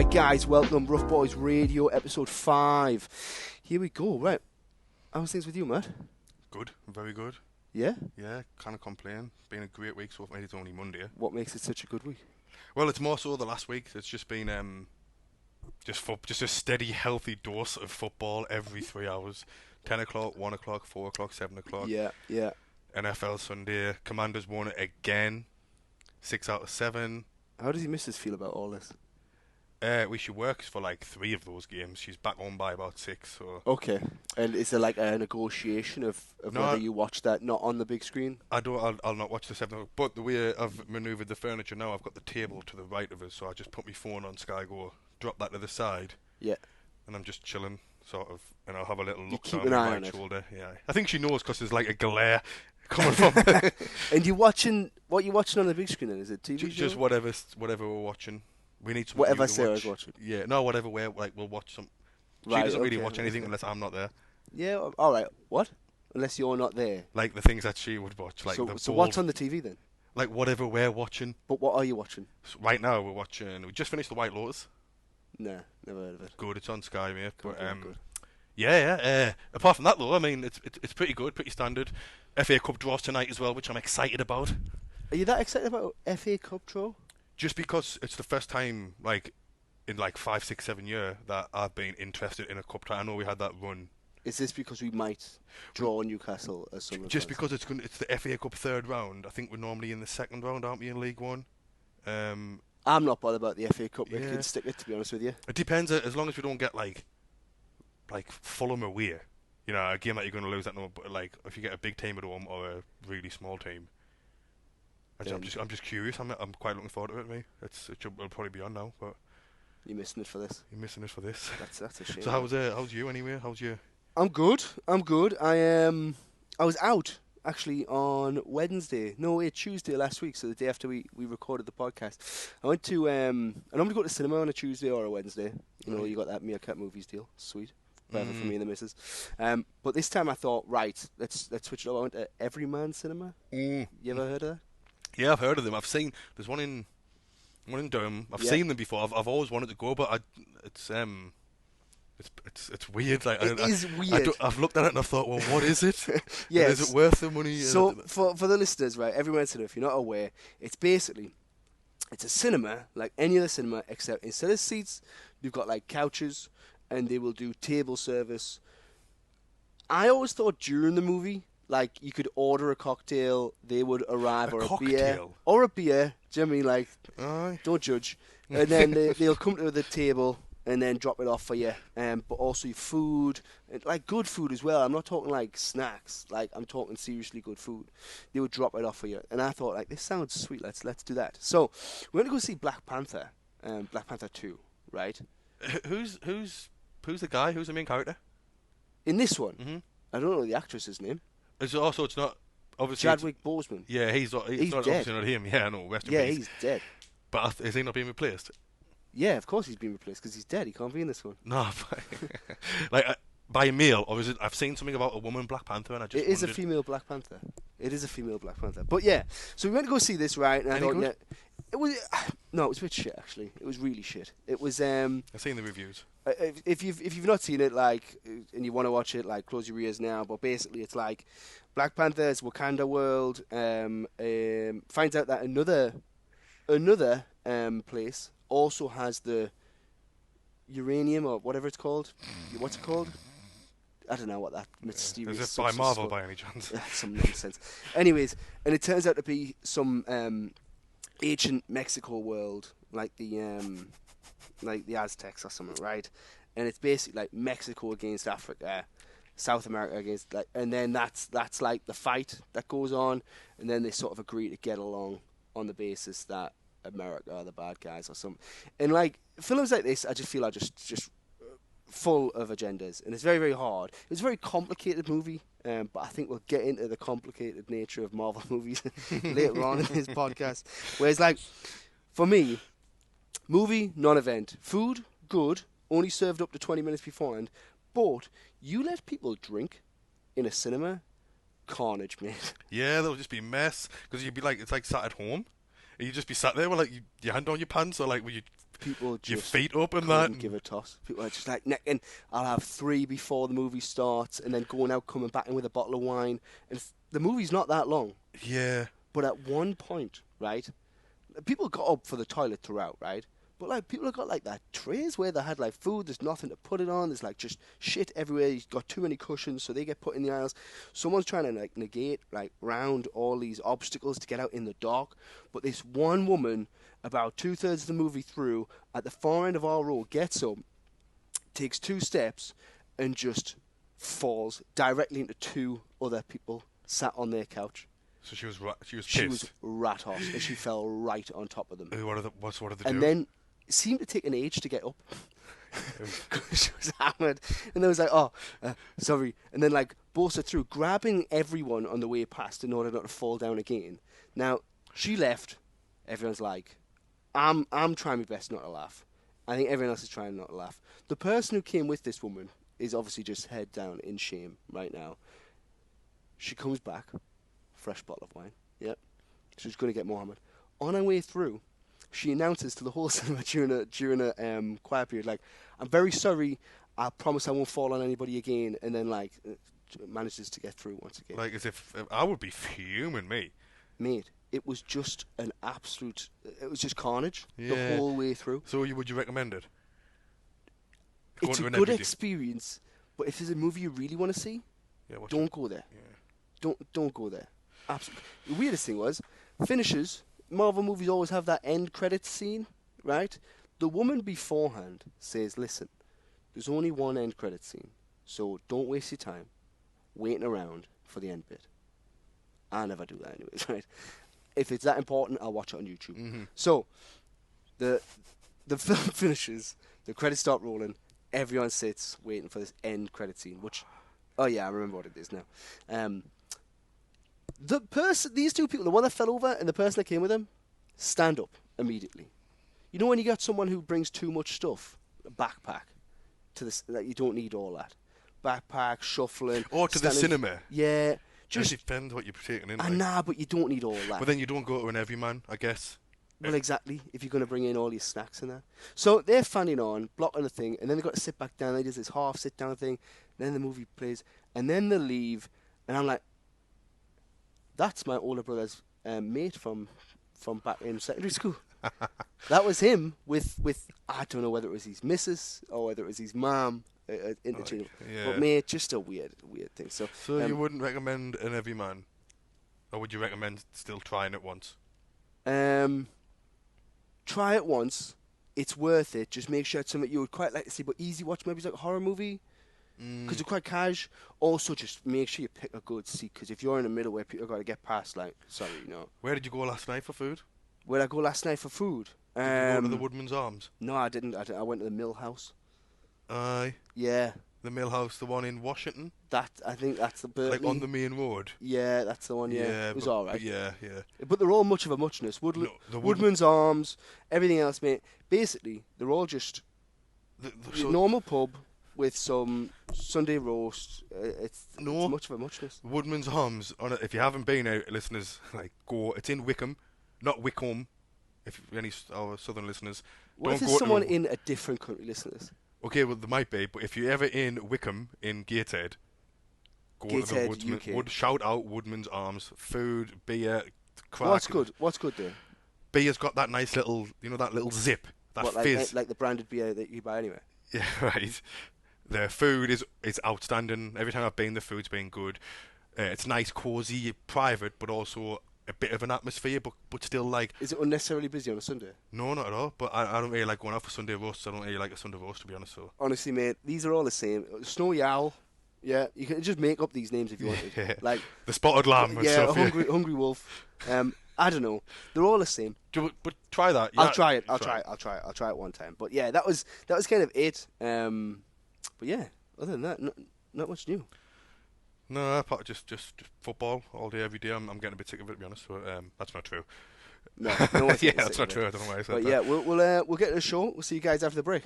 Right, guys, welcome. Rough Boys Radio, episode 5. Here we go. Right, how's things with you, Matt? Good, very good. Yeah? Yeah, can't complain. Been a great week so far. It's only Monday. What makes it such a good week? Well, it's more so the last week. It's just been just a steady, healthy dose of football every 3 hours. 10 o'clock, 1 o'clock, 4 o'clock, 7 o'clock. Yeah. NFL Sunday. Commanders won it again. 6 out of 7. How does your missus feel about all this? She works for like 3 of those games. She's back home by about 6. So. Okay. And is there like a negotiation of whether you watch that not on the big screen? I'll not watch the 7 o'clock. But the way I've manoeuvred the furniture now, I've got the table to the right of us, so I just put my phone on Sky Go, drop that to the side. Yeah. And I'm just chilling, sort of, and I'll have a little look keep down an my eye on right it. shoulder. Yeah, I think she knows because there's like a glare coming from. And what you watching on the big screen then? Is it TV? Just whatever we're watching. We need something whatever new to Sarah's watch. watching. Yeah, no, whatever we'll watch some. She doesn't really watch anything unless I'm not there. Yeah, all right. What? Unless you're not there. Like the things that she would watch, like so what's on the TV then? Like whatever we're watching. But what are you watching? So right now we just finished The White Lotus. Nah, never heard of it. Good, it's on Sky, mate. Good. Yeah. Apart from that, though, I mean, it's pretty good, pretty standard. FA Cup draws tonight as well, which I'm excited about. Are you that excited about FA Cup draw? Just because it's the first time, like, in like 5, 6, 7 years that I've been interested in a cup tie. I know we had that run. Is this because we might draw Newcastle as some? Just because it's the FA Cup third round. I think we're normally in the second round, aren't we, in League One? I'm not bothered about the FA Cup. We can stick it, to be honest with you. It depends, as long as we don't get like Fulham away. You know, a game that you're going to lose. But like if you get a big team at home or a really small team. I'm just curious. I'm quite looking forward to it. Me, it'll probably be on now. But you're missing it for this. You're missing it for this. That's a shame. So how's you anyway? How's you? I'm good. I was out actually on Tuesday last week. So the day after we recorded the podcast, I went to I normally go to cinema on a Tuesday or a Wednesday. You know, you got that Meerkat Movies deal. Sweet. Perfect for me and the missus. But this time I thought, right, let's switch it up. I went to Everyman Cinema. You ever heard of that? Yeah, I've heard of them. There's one in Durham. I've seen them before. I've always wanted to go, but it's weird. Like it is weird. I've looked at it and I've thought, well, what is it? Yes. Is it worth the money? So for the listeners, right, Everyman Cinema, if you're not aware, it's a cinema like any other cinema, except instead of seats, you've got like couches, and they will do table service. I always thought during the movie, like, you could order a cocktail, they would arrive, or a beer. Or a beer. Do you know what I mean? Like, aye. Don't judge. And then they'll come to the table and then drop it off for you. But also your food, like good food as well. I'm not talking like snacks. Like, I'm talking seriously good food. They would drop it off for you. And I thought, like, this sounds sweet. Let's do that. So, we're going to go see Black Panther. Black Panther 2, right? Who's the guy? Who's the main character? In this one? Mm-hmm. I don't know the actress's name. It's not obviously Chadwick Boseman. Yeah, he's not dead. obviously not him. Yeah, no, rest in peace. He's dead. But is he not being replaced? Yeah, of course he's been replaced because he's dead. He can't be in this one. No, like by a male, or is it? I've seen something about a woman Black Panther, and I just. It is a female Black Panther. But yeah, so we went to go see this, right? And I thought, yeah, it was it was a bit shit actually. It was really shit. It was. I've seen the reviews. If you've not seen it, like, and you want to watch it, like, close your ears now. But basically, it's like Black Panther's Wakanda world. Finds out that another place also has the uranium or whatever it's called. What's it called? I don't know what that mysterious. Is it by Marvel by any chance? Some nonsense. Anyways, and it turns out to be some ancient Mexico world, like the Aztecs or something, right? And it's basically like Mexico against Africa, South America against, like, and then that's like the fight that goes on, and then they sort of agree to get along on the basis that America are the bad guys or something. And like films like this, I just feel are just full of agendas, and it's very, very hard. It's a very complicated movie, but I think we'll get into the complicated nature of Marvel movies later on in this podcast. Whereas, like, for me, movie, non-event. Food, good, only served up to 20 minutes beforehand. But you let people drink in a cinema, carnage, mate. Yeah, that'll just be a mess, because you'd be like, it's like sat at home. You just be sat there with like your hand on your pants, or like with People just your feet up and couldn't that. give a toss. People are just like, and I'll have 3 before the movie starts, and then going out, coming back in with a bottle of wine. And the movie's not that long. Yeah. But at one point, right, people got up for the toilet throughout, right? But like people have got like that trays where they had like food. There's nothing to put it on. There's like just shit everywhere. You've got too many cushions, so they get put in the aisles. Someone's trying to like negate like round all these obstacles to get out in the dark. But this one woman, about 2/3 of the movie through, at the far end of our row, gets up, takes 2 steps, and just falls directly into 2 other people sat on their couch. So she was pissed. She was rat hot, and she fell right on top of them. What did they do? And then it seemed to take an age to get up. She was hammered, and they was like, sorry. And then like bolted through, grabbing everyone on the way past in order not to fall down again. Now she left. Everyone's like, I'm trying my best not to laugh. I think everyone else is trying not to laugh. The person who came with this woman is obviously just head down in shame right now. She comes back, fresh bottle of wine. Yep, she's going to get more hammered. On her way through, she announces to the whole cinema during a quiet period, like, I'm very sorry, I promise I won't fall on anybody again, and then, like, manages to get through once again. Like, as if I would be fuming, me. Mate, it was just an absolute, it was just carnage Yeah. the whole way through. So would you recommend it? It's a good experience, but if there's a movie you really want to see, don't go there. Yeah. Don't go there. Absolutely. The weirdest thing was, finishes, Marvel movies always have that end credits scene, right? The woman beforehand says, listen, there's only one end credits scene, so don't waste your time waiting around for the end bit. I never do that anyways, right? If it's that important, I'll watch it on YouTube. Mm-hmm. So, the film finishes, the credits start rolling, everyone sits waiting for this end credit scene, which, oh yeah, I remember what it is now. These 2 people, the one that fell over and the person that came with him, stand up immediately. You know when you got someone who brings too much stuff, a backpack, to this, that you don't need all that. Backpack, shuffling. Or to the cinema. Yeah. Just depends what you're taking in. Nah, but you don't need all that. But then you don't go to an everyman, I guess. Well, exactly, if you're going to bring in all your snacks and that. So they're fanning on, blocking the thing, and then they've got to sit back down. They do this half sit-down thing, then the movie plays, and then they leave, and I'm like, that's my older brother's mate from back in secondary school. That was him with I don't know whether it was his missus or whether it was his mum. Interchangeable. Yeah. But mate, just a weird thing. So you wouldn't recommend an everyman? Or would you recommend still trying it once? Try it once. It's worth it. Just make sure it's something you would quite like to see, but easy watch, maybe like a horror movie. Because it's quite cash. Also, just make sure you pick a good seat, because if you're in the middle where people got to get past, like, sorry, you know. Where did you go last night for food? Where'd I go last night for food? Did you go to the Woodman's Arms? No, I didn't. I went to the Mill House. Aye. Yeah. The Mill House, the one in Washington? I think that's the Berkeley. Like on the main road? Yeah, that's the one, yeah. It was alright. Yeah. But they're all much of a muchness. Woodman's Arms, everything else, mate. Basically, they're all just normal pub with some Sunday roast. It's much of a muchness. Woodman's Arms, if you haven't been out, listeners, like go. It's in Wickham, not Wickham. If any our southern listeners, what if there's someone in a different country, listeners? Okay, well there might be, but if you're ever in Wickham in Gateshead, go to the Woodman. Shout out Woodman's Arms. Food, beer, crack. What's good there? Beer's got that nice little, that little zip, fizz. Like the branded beer that you buy anywhere. Yeah, right. The food is outstanding. Every time I've been, the food's been good. It's nice, cosy, private, but also a bit of an atmosphere, but still like... Is it unnecessarily busy on a Sunday? No, not at all. But I don't really like going out for Sunday roasts. I don't really like a Sunday roast, to be honest. So honestly, mate, these are all the same. Snowy Owl. Yeah, you can just make up these names if you wanted. Yeah. Like the Spotted Lamb and stuff. Hungry Wolf. I don't know. They're all the same. But try that. I'll try it. I'll try it one time. But yeah, that was kind of it. But yeah, other than that, not much new. No, just football all day, every day. I'm getting a bit sick of it, to be honest. So, that's not true. No yeah, that's not true. I don't know why I said that. But yeah, we'll get to the show. We'll see you guys after the break.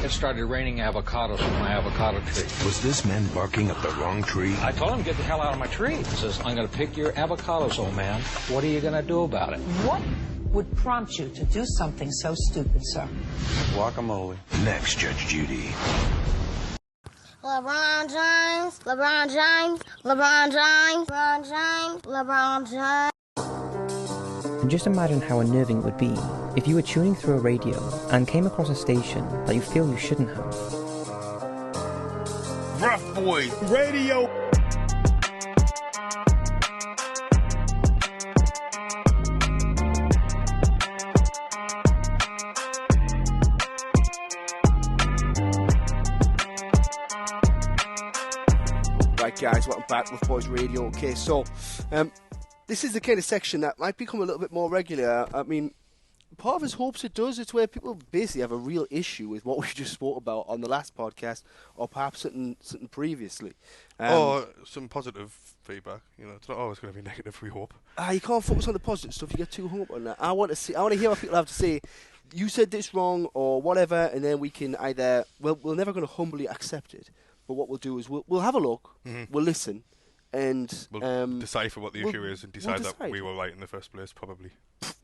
It started raining avocados from my avocado tree. Was this man barking up the wrong tree? I told him, get the hell out of my tree. He says, I'm going to pick your avocados, old man. What are you going to do about it? What would prompt you to do something so stupid, sir? Guacamole. Next, Judge Judy. LeBron James, LeBron James, LeBron James, LeBron James, LeBron James. And just imagine how unnerving it would be if you were tuning through a radio and came across a station that you feel you shouldn't have. Rough Boy Radio. Right, guys, welcome back with Boyz Radio. Okay, so this is the kind of section that might become a little bit more regular. I mean, part of us hopes it does. It's where people basically have a real issue with what we just spoke about on the last podcast, or perhaps something previously. or some positive feedback. You know, it's not always going to be negative. We hope. You can't focus on the positive stuff. You get too hung up on that. I want to hear what people have to say. You said this wrong or whatever, and then we can either we're never going to humbly accept it. But what we'll do is we'll have a look, we'll listen, and we'll decipher what the issue is and decide that we were right in the first place, probably.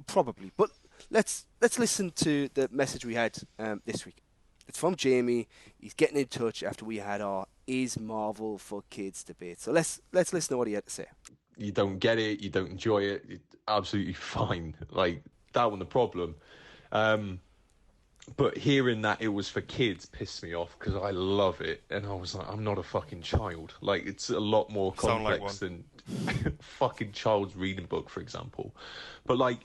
Probably. But let's listen to the message we had this week. It's from Jamie. He's getting in touch after we had our "Is Marvel for Kids" debate. So let's listen to what he had to say. You don't get it, you don't enjoy it, it's absolutely fine. Like, that wasn't the problem. But hearing that it was for kids pissed me off because I love it, and I was like, I'm not a fucking child. Like, it's a lot more complex than fucking child's reading book, for example. But like,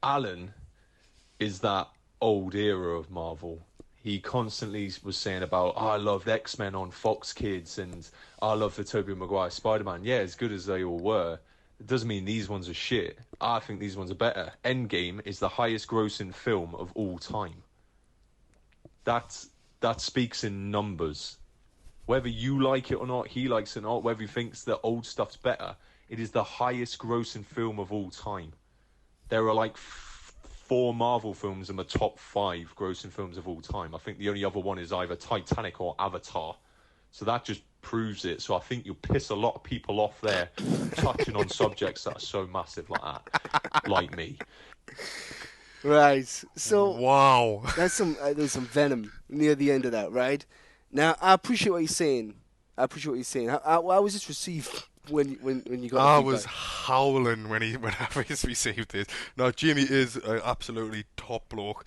Alan is that old era of Marvel. He constantly was saying about, I loved X-Men on Fox Kids, and I love the Tobey Maguire Spider-Man. Yeah, as good as they all were, it doesn't mean these ones are shit. I think these ones are better. Endgame is the highest grossing film of all time. That speaks in numbers. Whether you like it or not, he likes it or not, whether he thinks the old stuff's better, it is the highest grossing film of all time. There are like 4 Marvel films in the top 5 grossing films of all time. I think the only other one is either Titanic or Avatar. So that just proves it. So I think you'll piss a lot of people off there touching on subjects that are so massive like that, like me. Right. So wow, there's some venom near the end of that, right? Now I appreciate what you're saying. How was this received when you got? I was howling when I first received this. No, Jimmy is an absolutely top bloke,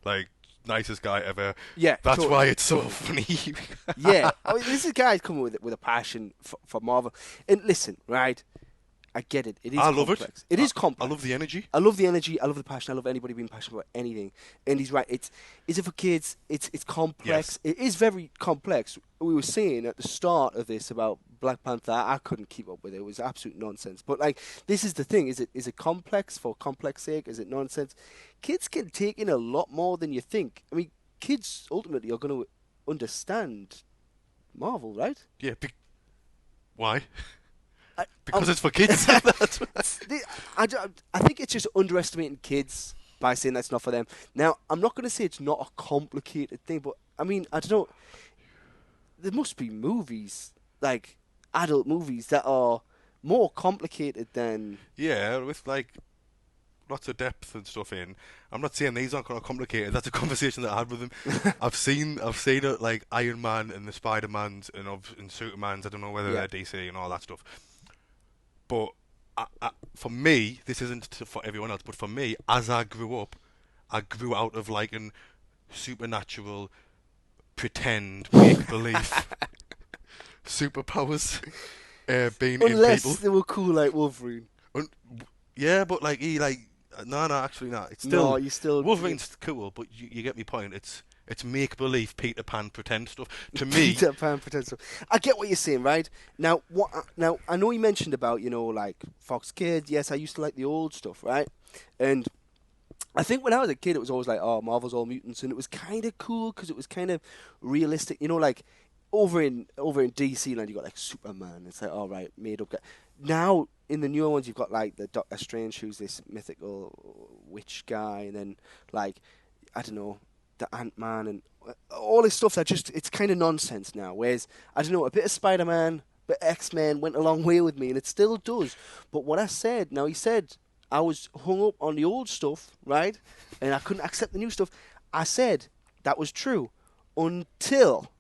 like nicest guy ever. Yeah, that's totally, why it's so funny. Yeah, I mean, this is a guy coming with a passion for Marvel. And listen, right? I get it. It is complex. Love it. It is complex. I love the energy. I love the energy. I love the passion. I love anybody being passionate about anything. And he's right. Is it for kids? It's complex. Yes. It is very complex. We were saying at the start of this about Black Panther. I couldn't keep up with it. It was absolute nonsense. But like, this is the thing. Is it complex for complex sake? Is it nonsense? Kids can take in a lot more than you think. I mean, kids ultimately are going to understand Marvel, right? Yeah. Why? Because it's for kids. I think it's just underestimating kids by saying that's not for them. Now, I'm not going to say it's not a complicated thing, but I mean, I don't know. There must be movies, like adult movies, that are more complicated than... Yeah, with like lots of depth and stuff in. I'm not saying these aren't kind of complicated. That's a conversation that I had with them. I've seen it like Iron Man and the Spider-Mans and Supermans. I don't know whether they're DC and all that stuff. But for me, this isn't for everyone else, but for me, as I grew up, I grew out of like an supernatural, pretend, make-believe superpowers being in people. Unless they were cool like Wolverine. Yeah, but like no, actually not. It's still, no, you still Wolverine's cool, but you get my point. It's make-believe, Peter Pan pretend stuff. To me, Peter Pan pretend stuff. I get what you're saying, right? Now, Now, I know you mentioned about, like Fox Kids. Yes, I used to like the old stuff, right? And I think when I was a kid, it was always like, oh, Marvel's all mutants, and it was kind of cool because it was kind of realistic. Like over in DC land, you got like Superman. It's like, all right, made up guy. Now in the newer ones, you've got like the Doctor Strange, who's this mythical witch guy, and then like, I don't know, the Ant-Man and all this stuff that it's kind of nonsense now. Whereas, I don't know, a bit of Spider-Man, but X-Men went a long way with me, and it still does. But what I said, now he said, I was hung up on the old stuff, right? And I couldn't accept the new stuff. I said that was true until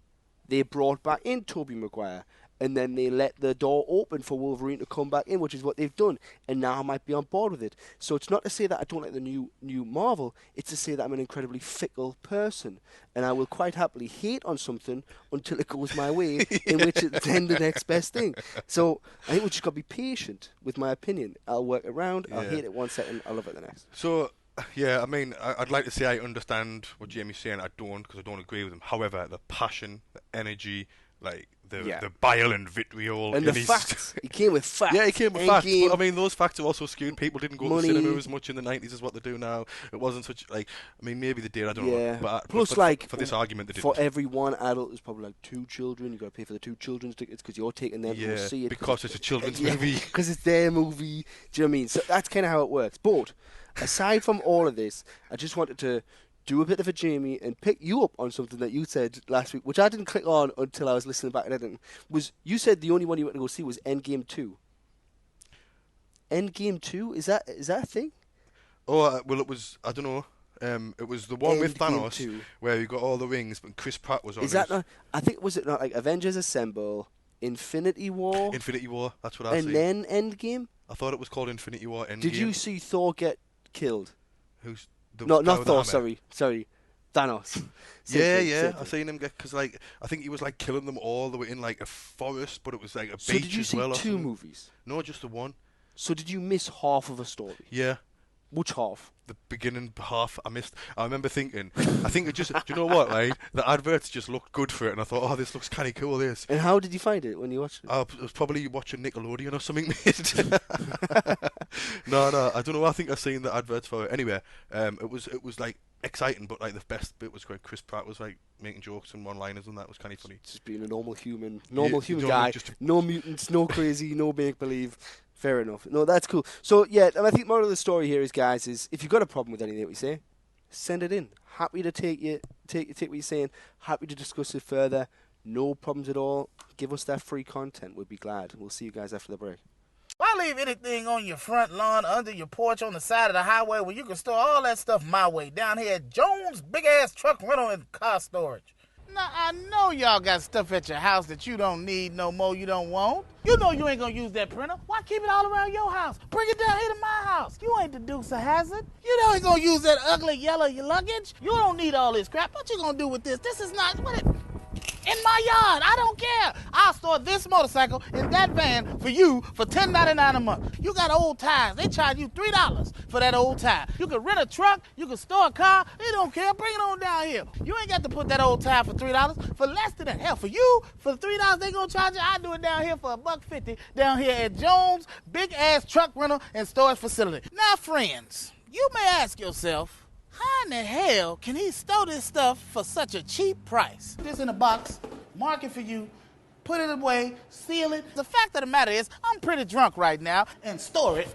they brought back in Tobey Maguire. And then they let the door open for Wolverine to come back in, which is what they've done. And now I might be on board with it. So it's not to say that I don't like the new Marvel. It's to say that I'm an incredibly fickle person. And I will quite happily hate on something until it goes my way, in which it's then the next best thing. So I think we just got to be patient with my opinion. I'll work around. I'll hate it one second. I'll love it the next. So, yeah, I mean, I'd like to say I understand what Jamie's saying. I don't, because I don't agree with him. However, the passion, the energy, like the bile and vitriol. And the facts. He came with facts. Yeah, he came with facts. But, I mean, those facts are also skewed. People didn't go to cinema as much in the 90s as what they do now. It wasn't such, like, I mean, maybe they did, I don't know. But, plus, for this argument, they didn't. For every one adult, there's probably like 2 children. You've got to pay for the 2 children's tickets because you're taking them to see it. Because it's a children's movie. Because it's their movie. Do you know what I mean? So that's kind of how it works. But aside from all of this, I just wanted to do a bit of a Jamie and pick you up on something that you said last week, which I didn't click on until I was listening back and editing. Was you said the only one you went to go see was Endgame 2. Endgame 2? Is that a thing? Oh, well, it was, I don't know. It was the one with Thanos 2. Where you got all the rings, but Chris Pratt was on it. Is that not, I think, was it not like Avengers Assemble, Infinity War? Infinity War, that's what I see. And then Endgame? I thought it was called Infinity War Endgame. Did you see Thor get killed? Who's... No, not Thor, sorry. Thanos. Yeah, I seen him get, because like, I think he was like killing them all. They were in like a forest, but it was like a beach as well. So did you see 2 movies? No, just the one. So did you miss half of a story? Yeah. Which half? The beginning half I missed. I remember thinking, I think it just, do you know what, right? The adverts just looked good for it, and I thought, oh, this looks kind of cool, this. And how did you find it when you watched it? I was probably watching Nickelodeon or something, mate. No, I don't know. I think I've seen the adverts for it. Anyway, it was like exciting, but like the best bit was when Chris Pratt was like making jokes and one-liners, and that was kind of funny. Just being a normal human guy. No mutants, no crazy, no make-believe. Fair enough. No, that's cool. So, yeah, I think the moral of the story here is, guys, is if you've got a problem with anything that we say, send it in. Happy to take what you're saying. Happy to discuss it further. No problems at all. Give us that free content. We'd be glad. We'll see you guys after the break. Why leave anything on your front lawn, under your porch, on the side of the highway where you can store all that stuff my way, down here at Jones Big-Ass Truck Rental and Car Storage? Now, I know y'all got stuff at your house that you don't need no more, you don't want. You know you ain't gonna use that printer. Why keep it all around your house? Bring it down here to my house. You ain't the Dukes of Hazzard. You know you ain't gonna use that ugly yellow luggage. You don't need all this crap. What you gonna do with this? This is not what it... In my yard, I don't care. I'll store this motorcycle in that van for you for $10.99 a month. You got old tires. They charge you $3 for that old tire. You can rent a truck. You can store a car. They don't care. Bring it on down here. You ain't got to put that old tire for $3. For less than that. Hell, for you, for $3 they gonna charge you. I do it down here for $1.50 down here at Jones Big-Ass Truck Rental and Storage Facility. Now, friends, you may ask yourself, how in the hell can he store this stuff for such a cheap price? This in a box, mark it for you, put it away, seal it. The fact of the matter is, I'm pretty drunk right now and store it.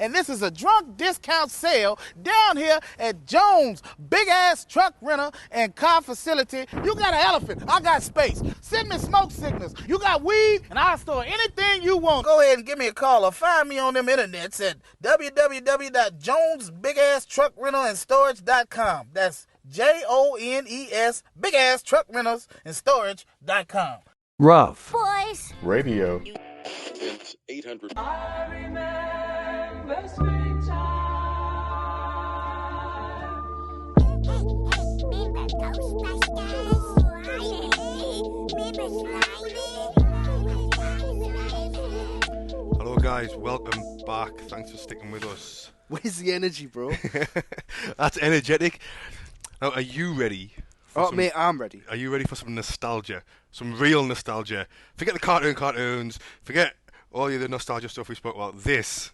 And this is a drunk discount sale down here at Jones Big-Ass Truck Rental and Car Facility. You got an elephant, I got space. Send me smoke signals. You got weed, and I'll store anything you want. Go ahead and give me a call or find me on them internets at www.jonesbigasstruckrentalstorage.com. That's JONES Big-Ass Truck Rentals and Storage.com. Rough. Boys. Radio. It's 800. I remember springtime. Hello guys, welcome back. Thanks for sticking with us. Where's the energy, bro? That's energetic. Now, are you ready? Mate, I'm ready. Are you ready for some nostalgia? Some real nostalgia. Forget the cartoons. Forget all the other nostalgia stuff we spoke about. This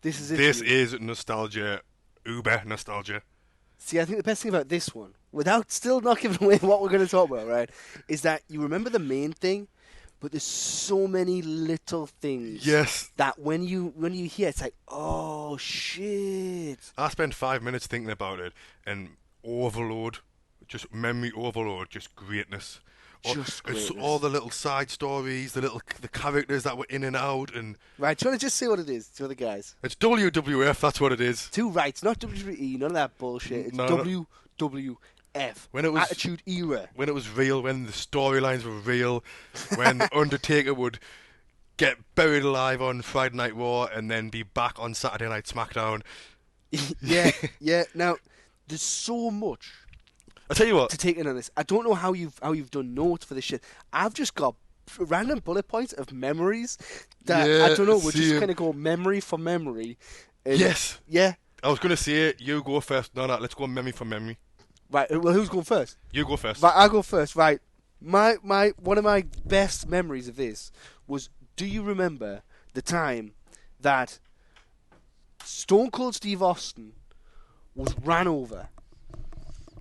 is nostalgia. Uber nostalgia. See, I think the best thing about this one, without still not giving away what we're going to talk about, right, is that you remember the main thing, but there's so many little things. Yes. That when you hear, it's like, oh shit. I spent 5 minutes thinking about it, and overload, just memory overload, just greatness. Just greatness. All the little side stories, the characters that were in and out, and right. Do you want to just say what it is to the guys? It's WWF. That's what it is. Two rights, not WWE. None of that bullshit. It's WWF. When it was Attitude Era. When it was real, when the storylines were real, when Undertaker would get buried alive on Friday Night Raw and then be back on Saturday Night SmackDown. yeah. Now, there's so much. I'll tell you what. To take in on this, I don't know how you've done notes for this shit. I've just got random bullet points of memories that I don't know. We'll just kind of go memory for memory. Yes. Yeah. I was gonna say you go first. No, let's go memory for memory. Right. Well, who's going first? You go first. Right. I'll go first. Right. My one of my best memories of this was. Do you remember the time that Stone Cold Steve Austin was ran over?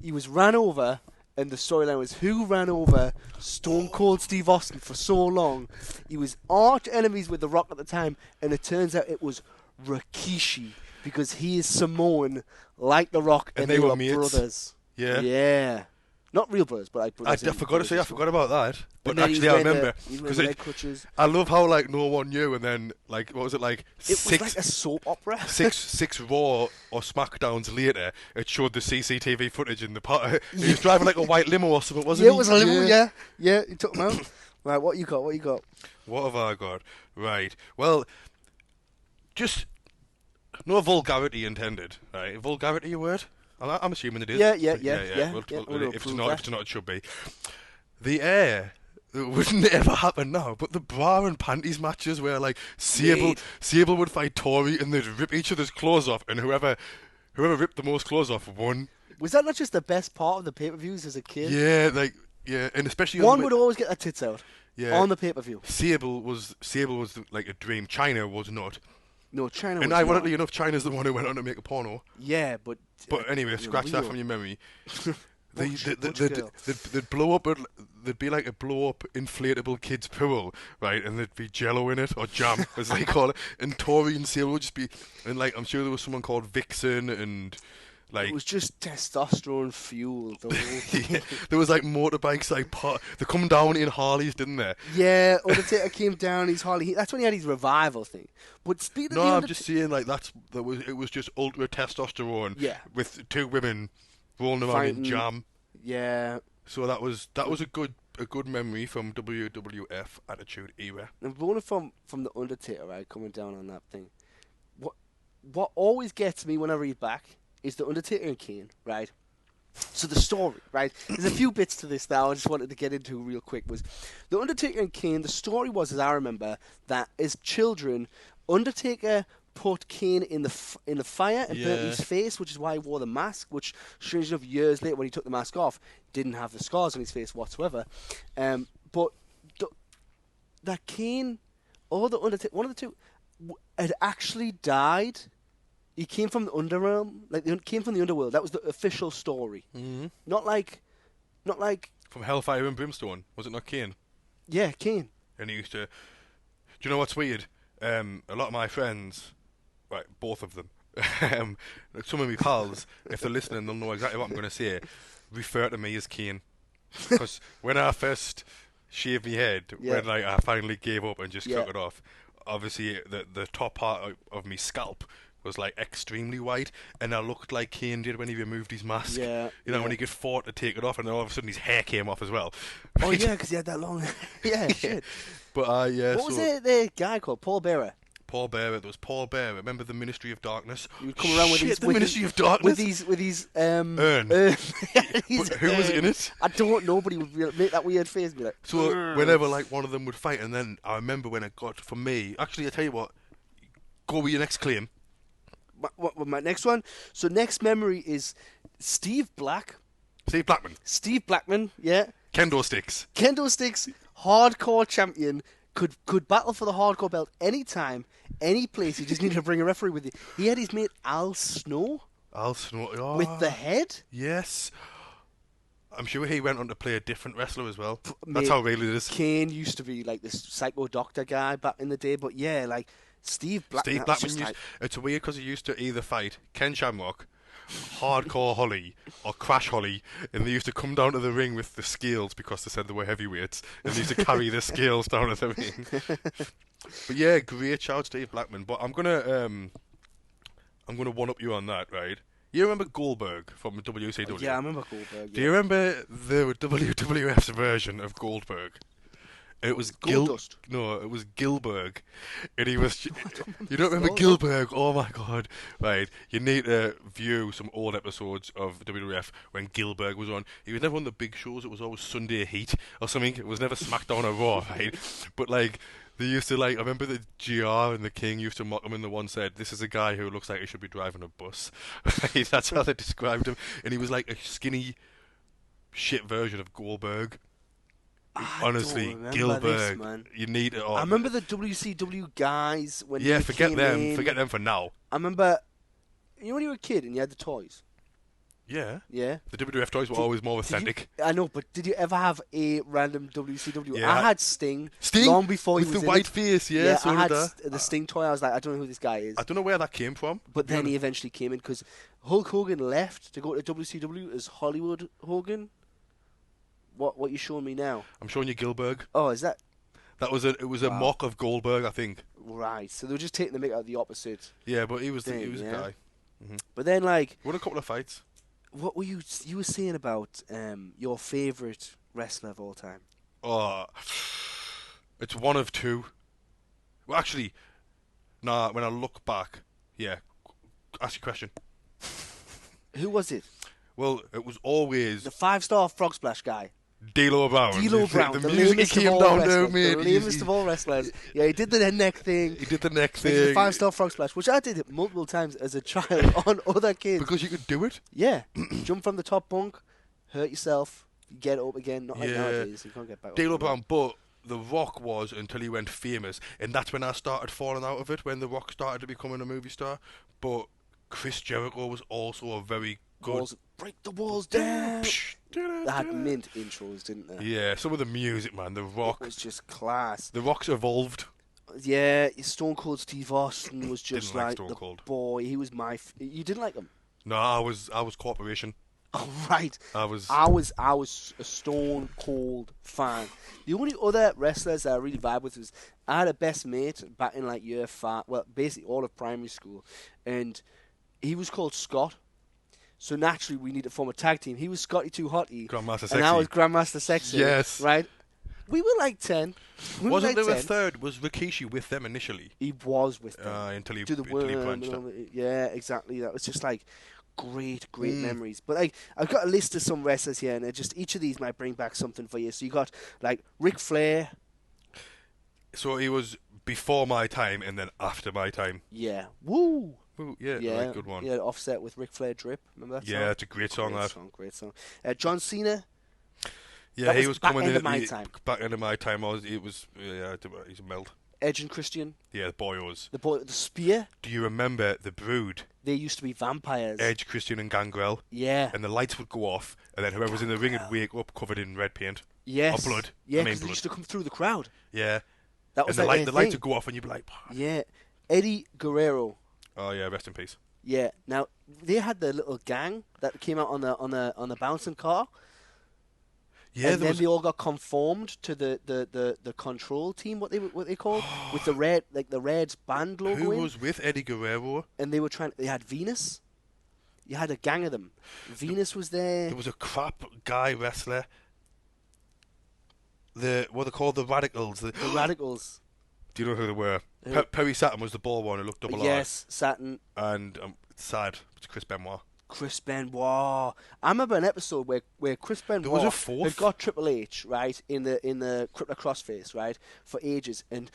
He was ran over, and the storyline was who ran over Stone Cold Steve Austin for so long. He was arch enemies with The Rock at the time, and it turns out it was Rikishi because he is Samoan like The Rock, and they were brothers. Yeah. Yeah. Not real brothers, but I forgot to say I forgot about that. But actually, I remember because I love how like no one knew, and then like what was it like? It was like a soap opera. six Raw or SmackDowns later, it showed the CCTV footage in the part. He was driving like a white limo or something, wasn't he? Yeah, it was a limo. Yeah. He took him out. Right, what you got? What have I got? Right. Well, just no vulgarity intended. Right, vulgarity a word? I'm assuming it is. Yeah. If it's not, it should be. The air wouldn't ever happen now, but the bra and panties matches where like Sable would fight Tori and they'd rip each other's clothes off, and whoever ripped the most clothes off won. Was that not just the best part of the pay-per-views as a kid? Yeah, and especially one would always get their tits out. Yeah, on the pay-per-view. Sable was like a dream. China was not. No, China. And ironically enough, China's the one who went on to make a porno. Yeah, but anyway, scratch that from your memory. They'd blow up. There'd be like a blow-up inflatable kids pool, right? And there'd be Jello in it or jam, as they call it. And Tori and Sable would just be, and like I'm sure there was someone called Vixen and. Like, it was just testosterone fueled. Yeah, there was like motorbikes, like they come down in Harleys, didn't they? Yeah, Undertaker came down his Harley. That's when he had his revival thing. But speaking of I'm just saying like it was just ultra testosterone. Yeah. With two women rolling around in jam. Yeah. So that was a good memory from WWF Attitude Era. And rolling from the Undertaker, right, coming down on that thing. What always gets me when I read back is the Undertaker and Kane, right? So the story, right? There's a few bits to this that I just wanted to get into real quick. Was the Undertaker and Kane? The story was, as I remember, that as children, Undertaker put Kane in the fire and burnt his face, which is why he wore the mask. Which, strange enough, years later when he took the mask off, didn't have the scars on his face whatsoever. But that Kane or the Undertaker, one of the two, had actually died. He came from the underrealm, came from the underworld. That was the official story. Mm-hmm. Not like from Hellfire and Brimstone. Was it not Kane? Yeah, Kane. And he used to. Do you know what's weird? A lot of my friends, right, both of them, some of my pals, if they're listening, they'll know exactly what I'm going to say. Refer to me as Kane, because when I first shaved my head, when I finally gave up and just cut it off, obviously the top part of my scalp was like extremely white, and I looked like Kane did when he removed his mask. Yeah, when he got fought to take it off, and then all of a sudden his hair came off as well. Oh yeah, because he had that long. Shit. But What was the guy called? Paul Bearer. Paul Bearer. There was Paul Bearer. Remember the Ministry of Darkness? He would come around with Ministry of Darkness with his urn. But who was in it? I don't know, but he would make that weird face. Be like, so whenever like one of them would fight, and then I remember when it got for me. Actually, I tell you what. Go with your next claim. My next one. So next memory is Steve Blackman. Yeah. Kendo sticks, hardcore champion. Could battle for the hardcore belt anytime, any place. You just need to bring a referee with you. He had his mate Al Snow. With the head. Yes. I'm sure he went on to play a different wrestler as well. That's how real it is. Kane used to be like this psycho doctor guy back in the day, but yeah, like Steve Blackman. It's weird because he used to either fight Ken Shamrock Hardcore Holly or Crash Holly, and they used to come down to the ring with the scales because they said they were heavyweights, and they used to carry the scales down to the ring. But yeah, great shout, Steve Blackman. But I'm gonna one up you on that, right? You remember Goldberg from WCW? Yeah, I remember Goldberg. Do you remember the WWF's version of Goldberg? It was Goldust. No, it was Gilberg, and he was. You don't remember Gilberg? Oh my god! Right, you need to view some old episodes of WWF when Gilberg was on. He was never on the big shows. It was always Sunday Heat or something. It was never SmackDown or Raw, right? But like they used to I remember the GR and the King used to mock him, and the one said, "This is a guy who looks like he should be driving a bus." Right? That's how they described him, and he was like a skinny, shit version of Goldberg. Honestly, Gilbert, you need it. I remember the WCW guys when they forget came them. in. Forget them for now. I remember, when you were a kid and you had the toys. Yeah. Yeah. The WWF toys were always more authentic. I know, but did you ever have a random WCW? Yeah, I had Sting. Sting long before he with was the in white it. face. Yeah, so I had did the Sting toy. I was like, I don't know who this guy is. I don't know where that came from. But then he eventually came in because Hulk Hogan left to go to WCW as Hollywood Hogan. What you showing me now? I'm showing you Gilberg. Oh, is that? It was a mock of Goldberg, I think. Right. So they were just taking the mick out of the opposite. Yeah, but he was the yeah. guy. Mm-hmm. But then won a couple of fights. What were you were saying about your favorite wrestler of all time? Oh, it's one of two. Well, actually, nah. When I look back, yeah. Ask your question. Who was it? Well, it was always the 5-star frog splash guy. D'Lo Brown. D'Lo Brown, the music he came down to, mate. The lamest of all wrestlers. Yeah, he did the neck thing. He did the neck thing. The 5-star frog splash, which I did multiple times as a child on other kids. Because you could do it? Yeah. Jump from the top bunk, hurt yourself, get up again. Not like nowadays. You can't get back up. D'Lo Brown, but The Rock was until he went famous. And that's when I started falling out of it, when The Rock started to becoming a movie star. But Chris Jericho was also a very good... Break the walls down. They had mint intros, didn't they? Yeah, some of the music, man. The Rock. It was just class. The Rock's evolved. Yeah, Stone Cold Steve Austin was just didn't like the Stone Cold. Boy. He was you didn't like him? No, I was Corporation. Oh right. I was a Stone Cold fan. The only other wrestlers that I really vibe with was I had a best mate back in year 5. Well, basically all of primary school, and he was called Scott. So naturally, we need to form a tag team. He was Scotty Too Hotty, Grandmaster Sexy, and I was Grandmaster Sexy. Yes, right. We were like 10. Wasn't there a third? Was Rikishi with them initially? He was with them until he branched out. Yeah, exactly. That was just great memories. But I've got a list of some wrestlers here, and just each of these might bring back something for you. So you got Ric Flair. So he was before my time and then after my time. Yeah. Woo. Ooh, yeah, good one. Yeah, Offset with Ric Flair Drip. Remember that song? Yeah, it's a great song. Great song. John Cena. Yeah, he was coming in at my time. Back into my time. He's a melt. Edge and Christian. Yeah, the Boyz. The Spear. Do you remember the Brood? They used to be vampires. Edge, Christian, and Gangrel. Yeah. And the lights would go off, and then whoever was in the ring would wake up covered in red paint. Yes. Or blood. Yeah, because they used to come through the crowd. Yeah. That was and the lights would go off, and you'd be like, yeah. Eddie Guerrero. Oh yeah, rest in peace. Yeah. Now they had the little gang that came out on the bouncing car. Yeah, and then they all got conformed to the control team. What they called with the red the Reds band logo. Who was with Eddie Guerrero? And they were They had Venus. You had a gang of them. Venus was there. There was a crap guy wrestler. What they called the Radicals. The Radicals. Do you know who they were? Perry Saturn was the ball one who looked double-eyed. Yes, Saturn. And it's sad. It's Chris Benoit. Chris Benoit. I remember an episode where Chris Benoit had got Triple H right in the Crippler Crossface right for ages, and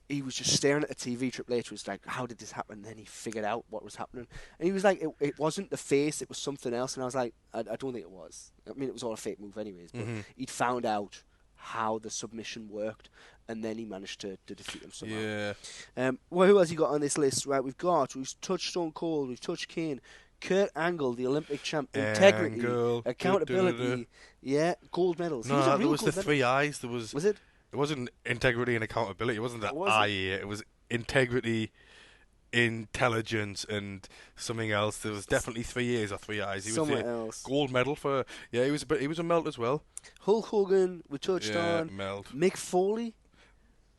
he was just staring at the TV. Triple H was like, "How did this happen?" And then he figured out what was happening, and he was like, "It wasn't the face; it was something else." And I was like, "I don't think it was. I mean, it was all a fake move, anyways." But he'd found out how the submission worked, and then he managed to defeat him somehow. Yeah. Well, who else you got on this list? Right, we've touched Stone Cold, we've touched Kane, Kurt Angle, the Olympic champ, integrity, accountability, gold medals. No, there was the 3 I's. There was. Was it? It wasn't integrity and accountability. It wasn't the IA. It was integrity, intelligence and something else. There was definitely 3 ears or 3 eyes. He Somewhere was the else. gold medal for he was a melt as well. Hulk Hogan, we touched on. Melt. Mick Foley.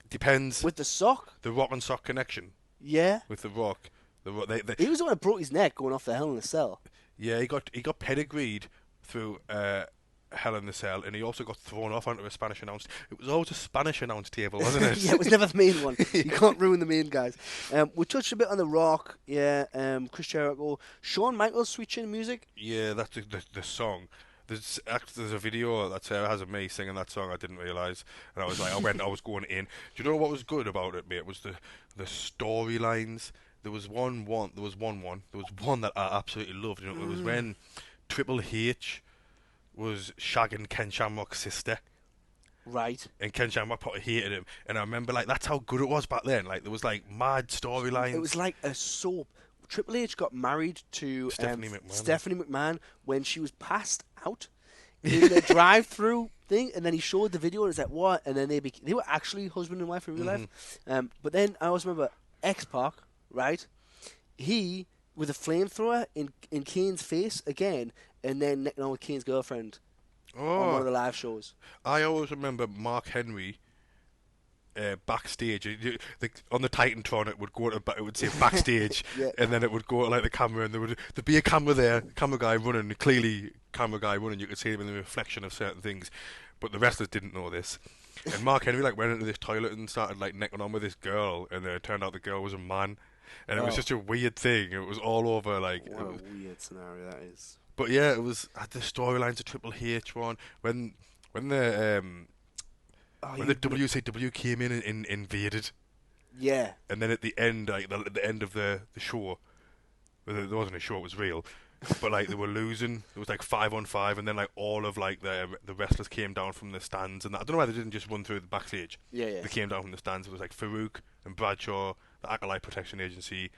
Depends. With the sock. The Rock and Sock connection. Yeah. With the Rock. He was the one that broke his neck going off the Hell in a Cell. Yeah, he got pedigreed through Hell in the Cell, and he also got thrown off onto a Spanish announce. It was always a Spanish announce table, wasn't it? Yeah, it was never the main one. You can't ruin the main guys. We touched a bit on The Rock. Yeah, Chris Jericho. Shawn Michaels switching music. Yeah, that's the song. There's a video that Sarah has of me singing that song. I didn't realise, and I was like, I was going in. Do you know what was good about it, mate? It was the storylines. There was one that I absolutely loved. You know, it was when Triple H was shagging Ken Shamrock's sister. Right. And Ken Shamrock probably hated him. And I remember, like, that's how good it was back then. Like, there was, like, mad storylines. It was like a soap. Triple H got married to Stephanie McMahon when she was passed out in a drive-through thing, and then he showed the video, and it's like, what? And then they were actually husband and wife in real life. But then I always remember X-Pac, right? He, with a flamethrower in Kane's face again, and then necking on with Kane's girlfriend on one of the live shows. I always remember Mark Henry backstage. On the Titantron, it would say backstage, yeah. And then it would go to, like, the camera, and there'd be a camera there, camera guy running, clearly camera guy running. You could see him in the reflection of certain things, but the wrestlers didn't know this. And Mark Henry, like, went into this toilet and started, like, necking on with this girl, and then it turned out the girl was a man, and it was just a weird thing. It was all over, like. What a weird scenario that is. But yeah, it was the storylines of Triple H one when the WCW came in and invaded. Yeah. And then at the end, like the end of the show, there wasn't a show; it was real. But like they were losing. It was like 5-on-5, and then like all of like the wrestlers came down from the stands, and I don't know why they didn't just run through the backstage. Yeah. They came down from the stands. It was like Farouk and Bradshaw, the Acolyte Protection Agency.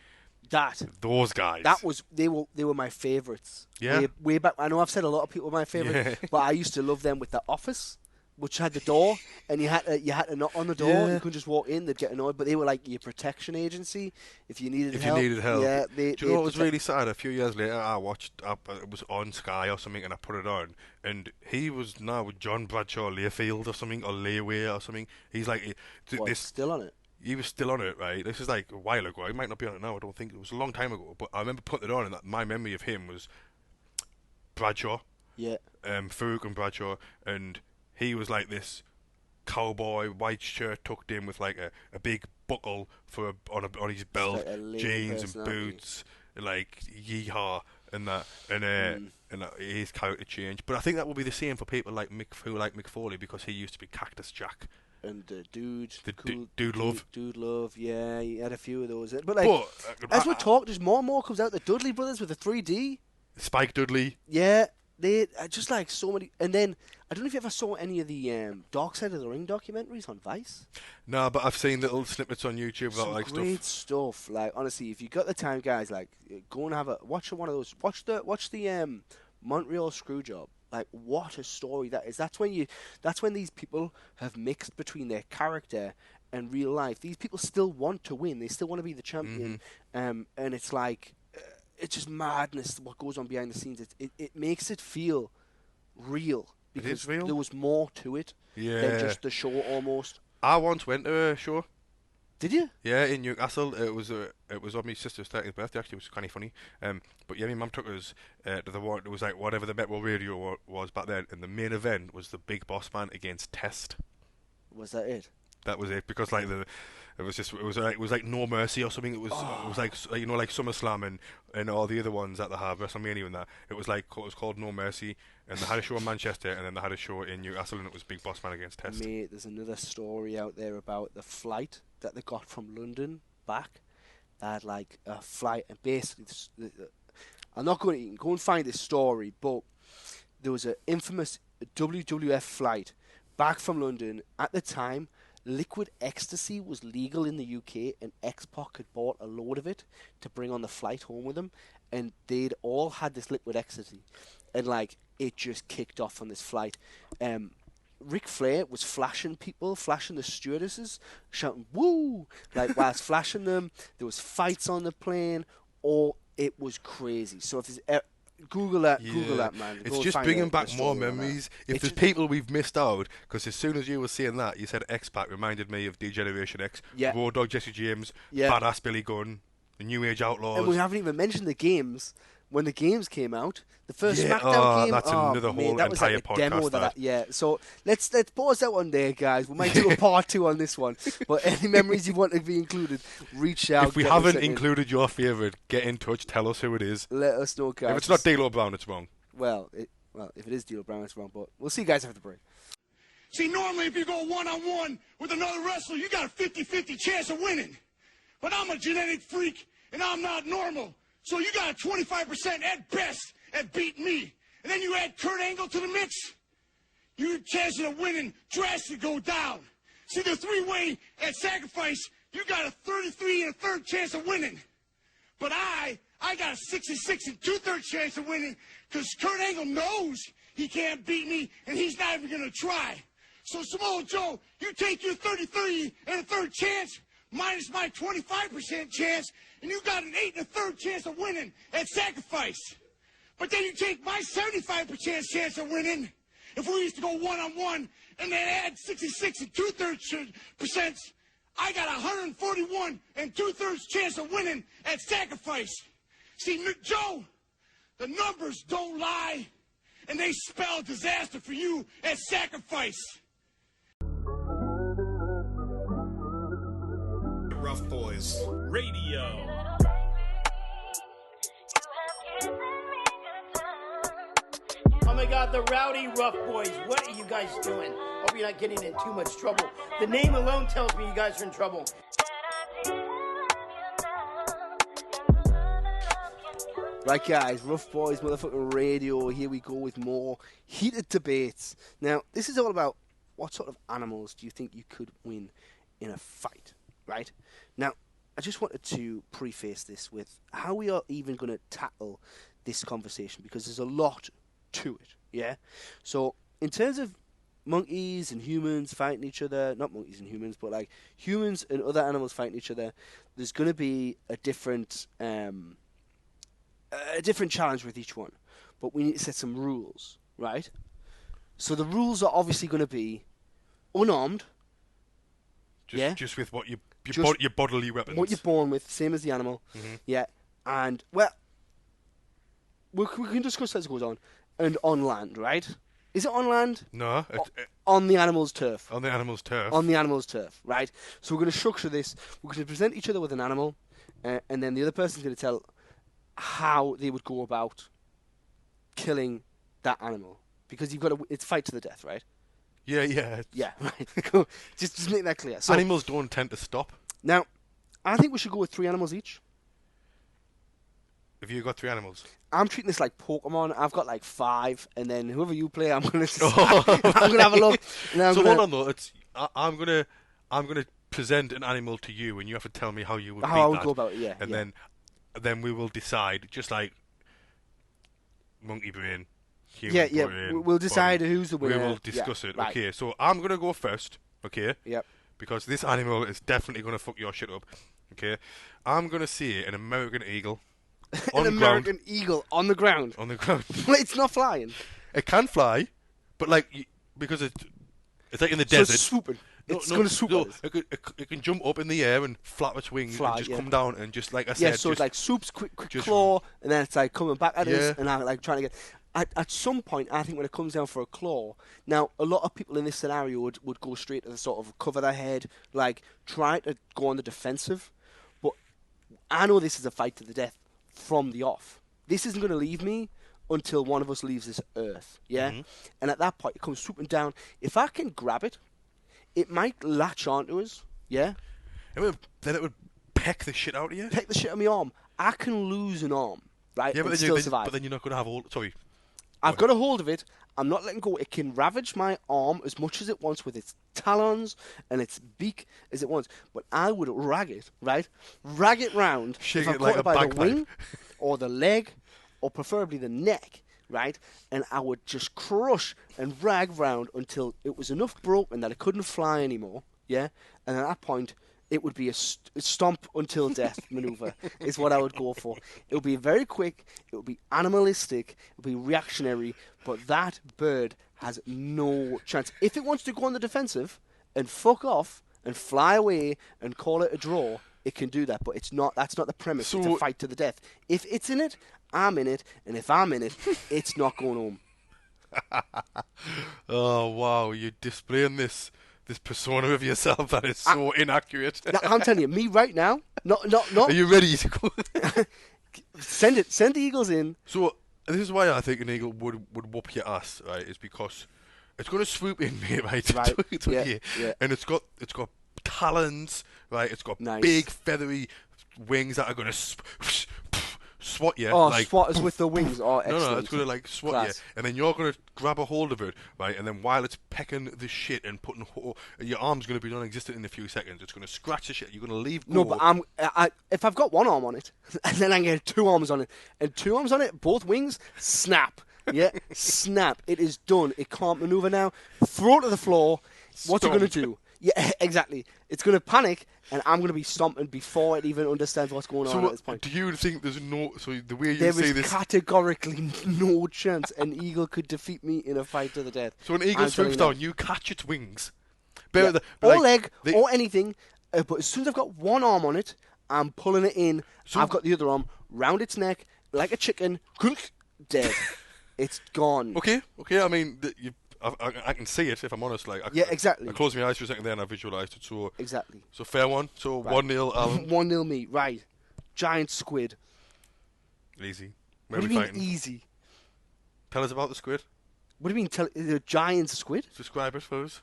Those guys. They were my favourites. Yeah. Way back. I know I've said a lot of people were my favourite, but I used to love them with The Office, which had the door, and you had to knock on the door. Yeah. You couldn't just walk in; they'd get annoyed. But they were like your protection agency if you needed help. Yeah. Do you know what was really sad? A few years later, I watched. It was on Sky or something, and I put it on, and he was now with John Bradshaw Layfield or something, or Layway or something. He's like, still on it. He was still on it, right? This is like a while ago. He might not be on it now. I don't think it was a long time ago. But I remember putting it on, and my memory of him was Bradshaw. Yeah. Farouk and Bradshaw, and he was like this cowboy, white shirt tucked in with like a big buckle on his belt, like jeans and boots, like yeehaw and that, and his character changed. But I think that will be the same for people like Mick Foley, because he used to be Cactus Jack. And Dude Love, yeah, he had a few of those. But like, as we talk, there's more and more comes out. The Dudley Brothers with the 3D. Spike Dudley. Yeah, they are just like so many. And then, I don't know if you ever saw any of the Dark Side of the Ring documentaries on Vice. No, but I've seen little snippets on YouTube about like great stuff. Like, honestly, if you got the time, guys, like, go and watch one of those. Watch the Montreal Screwjob. Like, what a story that is. That's when these people have mixed between their character and real life. These people still want to win. They still want to be the champion. And it's like, it's just madness what goes on behind the scenes. It makes it feel real. Because it is real. There was more to it than just the show almost. I once went to a show. Did you? Yeah, in Newcastle. It was on my sister's 30th birthday. Actually, it was kind of funny. But yeah, my mum took us to the one. It was like whatever the Metro Radio was back then, and the main event was the Big Boss Man against Test. Was that it? That was it, because like it was like No Mercy or something. It was like, you know, like SummerSlam and all the other ones that they have, WrestleMania and that. It was called No Mercy, and they had a show in Manchester, and then they had a show in Newcastle, and it was Big Boss Man against Test. Mate, there's another story out there about the flight that they got from London back. They had like a flight, and basically, I'm not going to go and find this story, but there was an infamous WWF flight back from London. At the time, liquid ecstasy was legal in the UK, and X-Pac had bought a load of it to bring on the flight home with them, and they'd all had this liquid ecstasy, and like it just kicked off on this flight. Ric Flair was flashing people, flashing the stewardesses, shouting "woo!" like whilst flashing them. There was fights on the plane. It was crazy. So if there's Google that, man. It's just bringing back more memories. If there's people we've missed out, because as soon as you were saying that, you said X-Pac reminded me of D-Generation X, Road Dogg Jesse James, Badass Billy Gunn, the New Age Outlaws. And we haven't even mentioned the games. When the games came out, the first SmackDown game, that's another whole that was entire like a podcast. demo so let's pause that one there, guys. We might do a part 2 on this one. But any memories you want to be included, reach out. If we haven't included your favourite, get in touch. Tell us who it is. Let us know, guys. If it's not D'Lo Brown, it's wrong. Well, if it is D'Lo Brown, it's wrong. But we'll see you guys after the break. See, normally if you go one-on-one with another wrestler, you got a 50-50 chance of winning. But I'm a genetic freak, and I'm not normal. So you got a 25% at best at beating me. And then you add Kurt Angle to the mix, your chances of winning drastically go down. See, the 3-way at Sacrifice, you got a 33 1/3 chance of winning. But I got a 66 2/3 chance of winning because Kurt Angle knows he can't beat me, and he's not even going to try. So, Samoa Joe, you take your 33 1/3 chance minus my 25% chance, and you got an 8 1/3 chance of winning at Sacrifice. But then you take my 75% chance of winning, if we used to go one-on-one, and then add 66 2/3%, I got 141 2/3 chance of winning at Sacrifice. See, Joe, the numbers don't lie, and they spell disaster for you at Sacrifice. Rough Boys Radio. Oh my God, the Rowdy Rough Boys. What are you guys doing? Hope you're not getting in too much trouble. The name alone tells me you guys are in trouble. Right, guys, Rough Boys, motherfucking radio. Here we go with more heated debates. Now, this is all about what sort of animals do you think you could win in a fight, right? Now, I just wanted to preface this with how we are even going to tackle this conversation, because there's a lot to it, yeah? So, in terms of monkeys and humans fighting each other, not monkeys and humans, but like humans and other animals fighting each other, there's going to be a different challenge with each one. But we need to set some rules, right? So the rules are obviously going to be unarmed. Just with what your bodily weapons. What you're born with, same as the animal. Mm-hmm. Yeah. And, well, we can discuss as it goes on. And on land, right? Is it on land? No. On the animal's turf. On the animal's turf. On the animal's turf, right? So we're going to structure this. We're going to present each other with an animal, and then the other person's going to tell how they would go about killing that animal. Because it's fight to the death, right? Yeah. Yeah, right. Cool. Just make that clear. So, animals don't tend to stop. Now, I think we should go with 3 animals each. Have you got 3 animals? I'm treating this like Pokemon. I've got like 5, and then whoever you play, I'm gonna have a look. Hold on though. I'm gonna present an animal to you, and you have to tell me how you would. How I would go about it. Yeah. And then we will decide, just like monkey brain. Human brain, we'll decide who's the winner. We will discuss it. Right. Okay, so I'm gonna go first. Okay. Yep. Because this animal is definitely gonna fuck your shit up. Okay. I'm gonna say an American eagle. An American eagle on the ground. On the ground. Well, it's not flying. It can fly, but because it's like in the desert. So it's swooping. It's going to swoop. No, it can jump up in the air and flap its wings and just come down and just like I said. Yeah, so it's like swoops, quick claw, and then it's like coming back at us, and I'm like trying to get. At some point, I think when it comes down for a claw, now a lot of people in this scenario would go straight to the sort of cover their head, like try to go on the defensive. But I know this is a fight to the death from the off. This isn't going to leave me until one of us leaves this earth, yeah? Mm-hmm. And at that point, it comes swooping down. If I can grab it, it might latch onto us, yeah? Then it would peck the shit out of you? Peck the shit out of my arm. I can lose an arm, right, yeah, and still survive. But then you're not going to have all... Sorry. I've got a hold of it. I'm not letting go. It can ravage my arm as much as it wants with its talons and its beak as it wants. But I would rag it, right? Rag it round. Shake if I'm it like caught a by bagpipe. the wing or the leg or preferably the neck, right? And I would just crush and rag round until it was enough broken that it couldn't fly anymore, yeah? And at that point, it would be a stomp until death maneuver is what I would go for. It would be very quick, it would be animalistic, it would be reactionary, but that bird has no chance. If it wants to go on the defensive and fuck off and fly away and call it a draw, it can do that, but it's not. That's not the premise. So, it's a fight to the death. If it's in it, I'm in it, and if I'm in it, it's not going home. Oh wow, you're displaying this persona of yourself that is so inaccurate. I'm telling you, me right now, not. Are you ready to go? Send the eagles in. So this is why I think an eagle would whoop your ass, right? Is because it's going to swoop in, mate, right? Yeah. And it's got talons, right? It's got big feathery wings that are going to swat you. Oh, swat us with the wings. Oh, excellent. No, it's going to like swat Class. you, and then you're going to grab a hold of it, right? And then while it's pecking the shit and putting your arm's going to be non-existent in a few seconds. It's going to scratch the shit. You're going to leave. No, but if I've got one arm on it, and then I get 2 arms on it, and 2 arms on it, both wings, snap. Yeah, snap. It is done. It can't maneuver now. Throw it to the floor. What's it going to do? Yeah, exactly. It's going to panic, and I'm going to be stomping before it even understands what's going on at this point. Do you think there's no... So the way you there say is this... categorically no chance an eagle could defeat me in a fight to the death. So an eagle swoops down, you catch its wings. Or leg, or anything, but as soon as I've got one arm on it, I'm pulling it in. So I've got the other arm round its neck, like a chicken, dead. It's gone. Okay. I mean, I can see it if I'm honest. Like, yeah, exactly. I closed my eyes for a second there and I visualised it. So exactly. So fair one. So right. 1-0 Alan. 1-0 me. Right. Giant squid. Easy. Where what do you mean easy? Tell us about the squid. What do you mean? The giant squid? Describe it for us.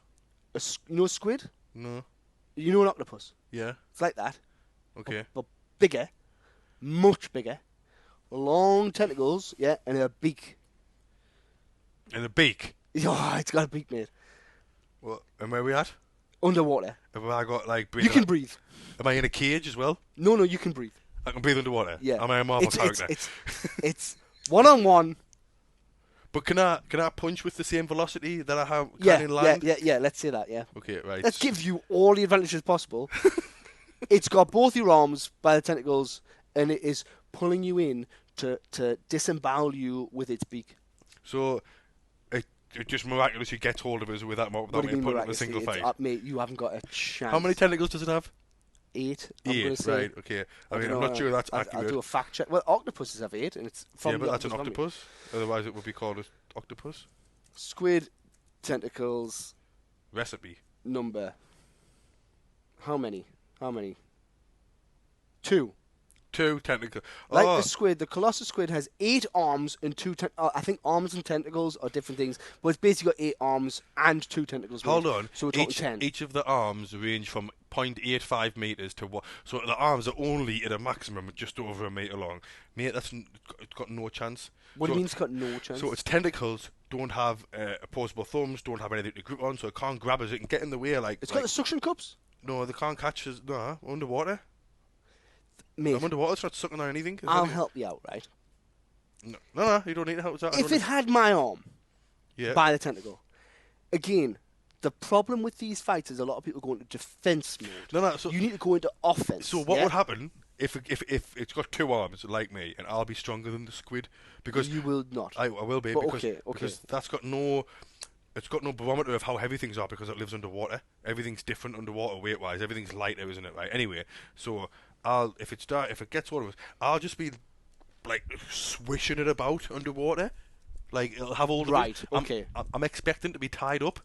You know a squid? No. You know an octopus? Yeah. It's like that. Okay. But bigger, much bigger, long tentacles, yeah, and a beak. And a beak? Oh, it's got a beak, mate. What? And where are we at? Underwater. Have I got like breathing? You can breathe. Am I in a cage as well? No, you can breathe. I can breathe underwater? Yeah. Am I a Marvel character? It's one-on-one. But can I punch with the same velocity that I have in land? Yeah, let's say that, yeah. Okay, right. That gives you all the advantages possible. It's got both your arms by the tentacles, and it is pulling you in to disembowel you with its beak. So it just miraculously gets hold of us without me putting up a single fight? Mate, you haven't got a chance. How many tentacles does it have? 8. 8, right, okay. I mean, I'm not sure that's accurate. I'll do a fact check. Well, octopuses have 8, and it's from but that's an octopus. Otherwise, it would be called an octopus. Squid, tentacles. Recipe. Number. How many? 2. 2 tentacles. Like the squid, the colossus squid has 8 arms and 2 I think arms and tentacles are different things, but it's basically got 8 arms and 2 tentacles. Hold on. So it's 10. Each of the arms range from 0.85 metres to what? So the arms are only at a maximum of just over a metre long. Mate, it's got no chance. What do you mean it's got no chance? So its tentacles don't have opposable thumbs, don't have anything to grip on, so it can't grab us. It can get in the way like... It's got the suction cups? No, they can't catch us. No, underwater. Mate, I'm underwater, it's not sucking on anything. I'll help you out, right? No, you don't need to help us out. If it had my arm by the tentacle, again, the problem with these fights is a lot of people go into defense mode. So you need to go into offense. So what would happen if it's got 2 arms like me, and I'll be stronger than the squid? Because you will not. I will be, but because that's got no... It's got no barometer of how heavy things are because it lives underwater. Everything's different underwater weight-wise. Everything's lighter, isn't it? Right. Anyway, so if it gets one of us, I'll just be like swishing it about underwater. Like it'll have all the right. Okay. I'm expecting to be tied up.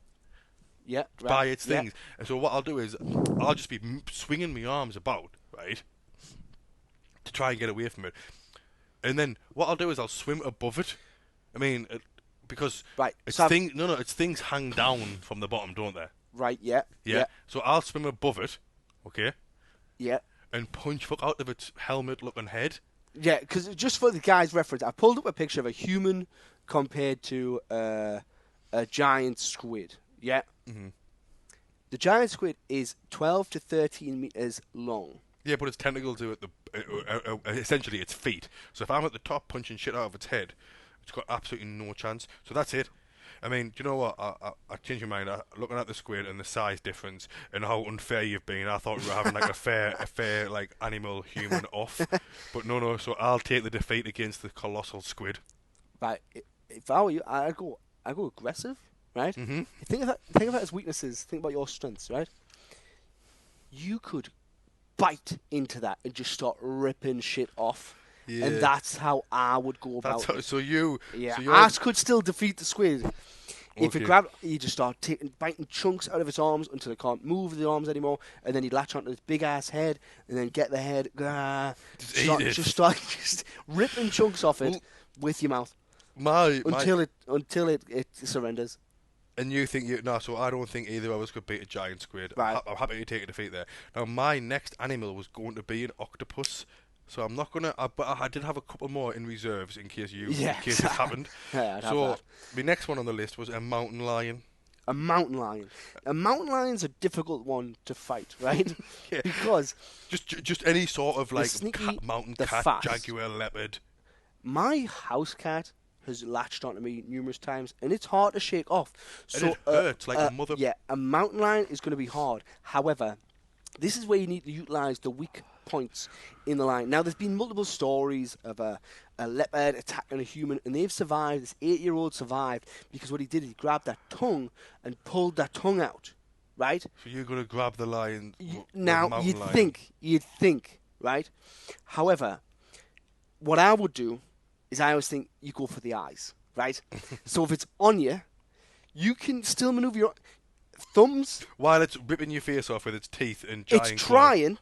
Yeah. Right. By its things, and so what I'll do is I'll just be swinging my arms about, right, to try and get away from it. And then what I'll do is I'll swim above it. I mean. Because its things hang down from the bottom, don't they? Right, yeah. So I'll swim above it, okay? Yeah. And punch fuck out of its helmet-looking head. Yeah, because just for the guy's reference, I pulled up a picture of a human compared to a giant squid. Yeah. Mm-hmm. The giant squid is 12 to 13 meters long. Yeah, but its tentacles are at essentially its feet. So if I'm at the top punching shit out of its head, It's got absolutely no chance. So that's it. I mean, do you know what? I changed my mind. Looking at the squid and the size difference and how unfair you've been, I thought we were having like a fair like animal human off. But no. So I'll take the defeat against the colossal squid. Right. If I were you, I go aggressive. Right. Mm-hmm. Think of that as weaknesses. Think about your strengths. Right. You could bite into that and just start ripping shit off. Yeah. And that's how I would go about it. So you... Yeah, so I could still defeat the squid. If Okay. it grabbed, you just start biting chunks out of its arms until it can't move the arms anymore, and then you latch onto its big-ass head, and then get the head, just start ripping chunks off it with your mouth until it surrenders. And you think so I don't think either of us could beat a giant squid. Right. I'm happy to take a defeat there. Now, my next animal was going to be an octopus, so I'm not gonna. But I did have a couple more in reserves in case it happened. Yeah, I'd have so that. my next one on the list was a mountain lion. A mountain lion. A mountain lion's a difficult one to fight, right? Yeah. Because just any sort of like sneaky, mountain the cat, fast. jaguar, leopard. My house cat has latched onto me numerous times, and it's hard to shake off. And So it hurts like a mother. Yeah, a mountain lion is going to be hard. However, this is where you need to utilise the weak points in the lion. Now, there's been multiple stories of a leopard attacking a human, and they've survived. This 8-year-old survived because what he did is he grabbed that tongue and pulled that tongue out, right? So you're gonna grab the lion. Now, mountain lion. you'd think, right? However, what I would do is I always think you go for the eyes, right? So if it's on you, you can still maneuver your thumbs. While it's ripping your face off with its teeth and giant It's trying.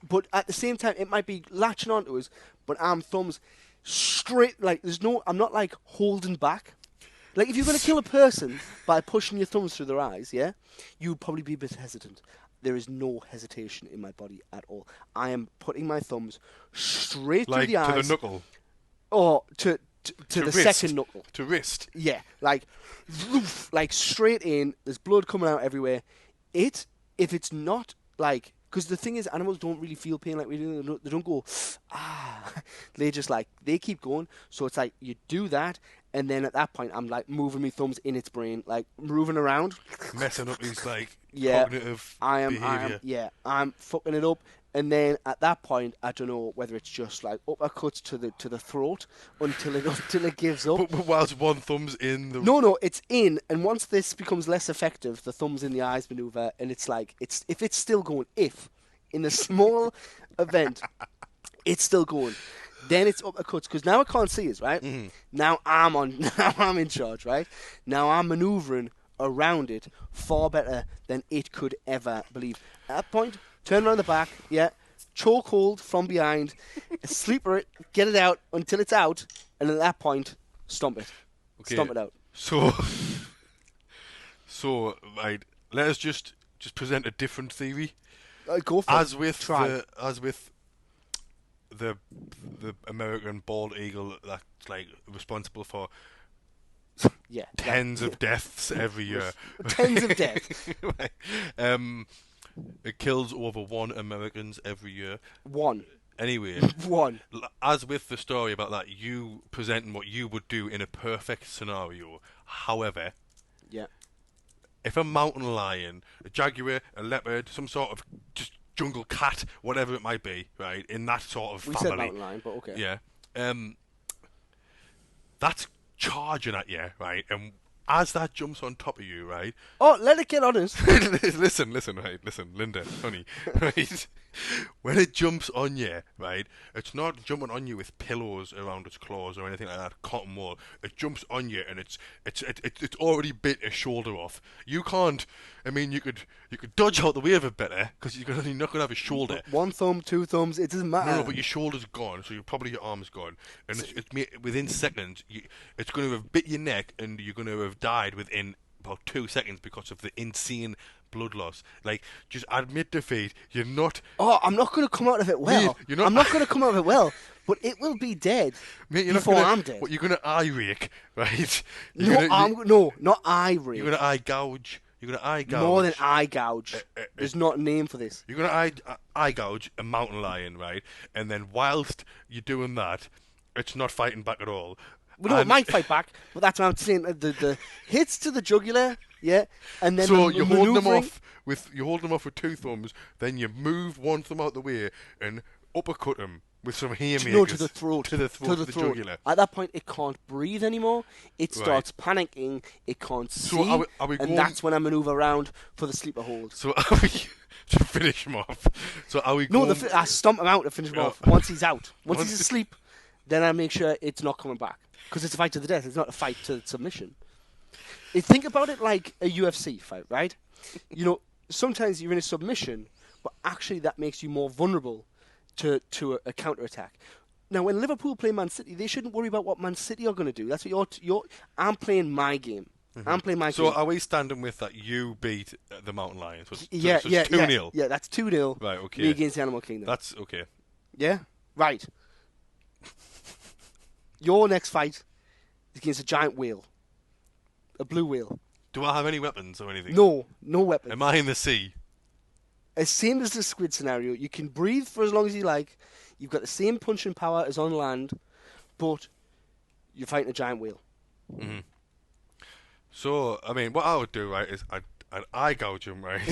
But at the same time, it might be latching onto us. But I'm thumbs straight. Like I'm not like holding back. Like if you're going to kill a person by pushing your thumbs through their eyes, yeah, you'd probably be a bit hesitant. There is no hesitation in my body at all. I am putting my thumbs straight through the eyes. Like to the knuckle. Or to the wrist. second knuckle. To wrist. Yeah, like straight in. There's blood coming out everywhere. If it's not like, because the thing is, animals don't really feel pain like we do. They don't go They just they keep going. So it's like you do that, and then at that point, I'm like moving my thumbs in its brain, like moving around, messing up his cognitive behavior. I'm fucking it up. And then at that point, I don't know whether it's just like uppercuts to the throat until it gives up. But whilst one thumb's in the... No, it's in. And once this becomes less effective, the thumbs in the eyes maneuver, and it's like if it's still going, in the small event, it's still going, then it's uppercuts because now I can't see us, right? Mm-hmm. Now I'm in charge, right? Now I'm maneuvering around it far better than it could ever believe. At that point, turn around the back, chokehold from behind, sleeper it, get it out until it's out, and at that point, stomp it. Okay. Stomp it out. So right, let us just present a different theory. Go for as it. with Try. as with the American bald eagle that's like responsible for tens of deaths every year. Tens of deaths. It kills over 1 Americans every year. 1. Anyway, 1. As with the story about that, you presenting what you would do in a perfect scenario. However, if a mountain lion, a jaguar, a leopard, some sort of just jungle cat, whatever it might be, right, in that sort of family. We said mountain lion, but okay. Yeah. That's charging at you, right? And as that jumps on top of you, right? Oh, let it get honest. Listen, Linda, honey, right? When it jumps on you, right, it's not jumping on you with pillows around its claws or anything like that, cotton wool. It jumps on you and it's already bit a shoulder off. You can't. I mean, you could dodge out the way of it better because you're not gonna have a shoulder. 1 thumb, 2 thumbs, it doesn't matter. No, but your shoulder's gone, so probably your arm's gone, and within seconds, it's going to have bit your neck, and you're going to have died within about 2 seconds because of the insane blood loss. Like, just admit defeat. You're not. Oh, I'm not going to come out of it well. Mate, I'm not going to come out of it well, but it will be dead. Mate, I'm dead. What, you're going to eye rake, right? Not eye rake. You're going to eye gouge. You're going to eye gouge. More than eye gouge. There's not a name for this. You're going to eye gouge a mountain lion, right? And then whilst you're doing that, it's not fighting back at all. well, no, it might fight back, but that's what I'm saying. The hits to the jugular, yeah, and then so the you're holding them manoeuvring- off with 2 thumbs, then you move one thumb out the way and uppercut him with some haymakers. No, to the throat. To the throat, To the throat. jugular. At that point, it can't breathe anymore. It Right. starts panicking. It can't see. So are we and going- that's when I manoeuvre around for the sleeper hold. So are we to finish him off? So are we No, going... I stomp him out to finish him Yeah. off. Once he's out. Once Once- he's asleep, then I make sure it's not coming back. Because it's a fight to the death. It's not a fight to submission. Think about it like a UFC fight, right? You know, sometimes you're in a submission, but actually that makes you more vulnerable to a counter-attack. Now, when Liverpool play Man City, they shouldn't worry about what Man City are going to do. That's what I'm playing my game. I'm playing my So game. are we standing with that you beat the Mountain Lions? So it's 2-0. Yeah, that's 2-0. Right, okay. Me against the Animal Kingdom. That's okay. Yeah? Right. Your next fight is against a giant whale. A blue whale. Do I have any weapons or anything? No weapons. Am I in the sea? Same as the squid scenario. You can breathe for as long as you like. You've got the same punching power as on land, but you're fighting a giant whale. Mm-hmm. So, I mean, what I would do, right, is I'd eye gouge him, right?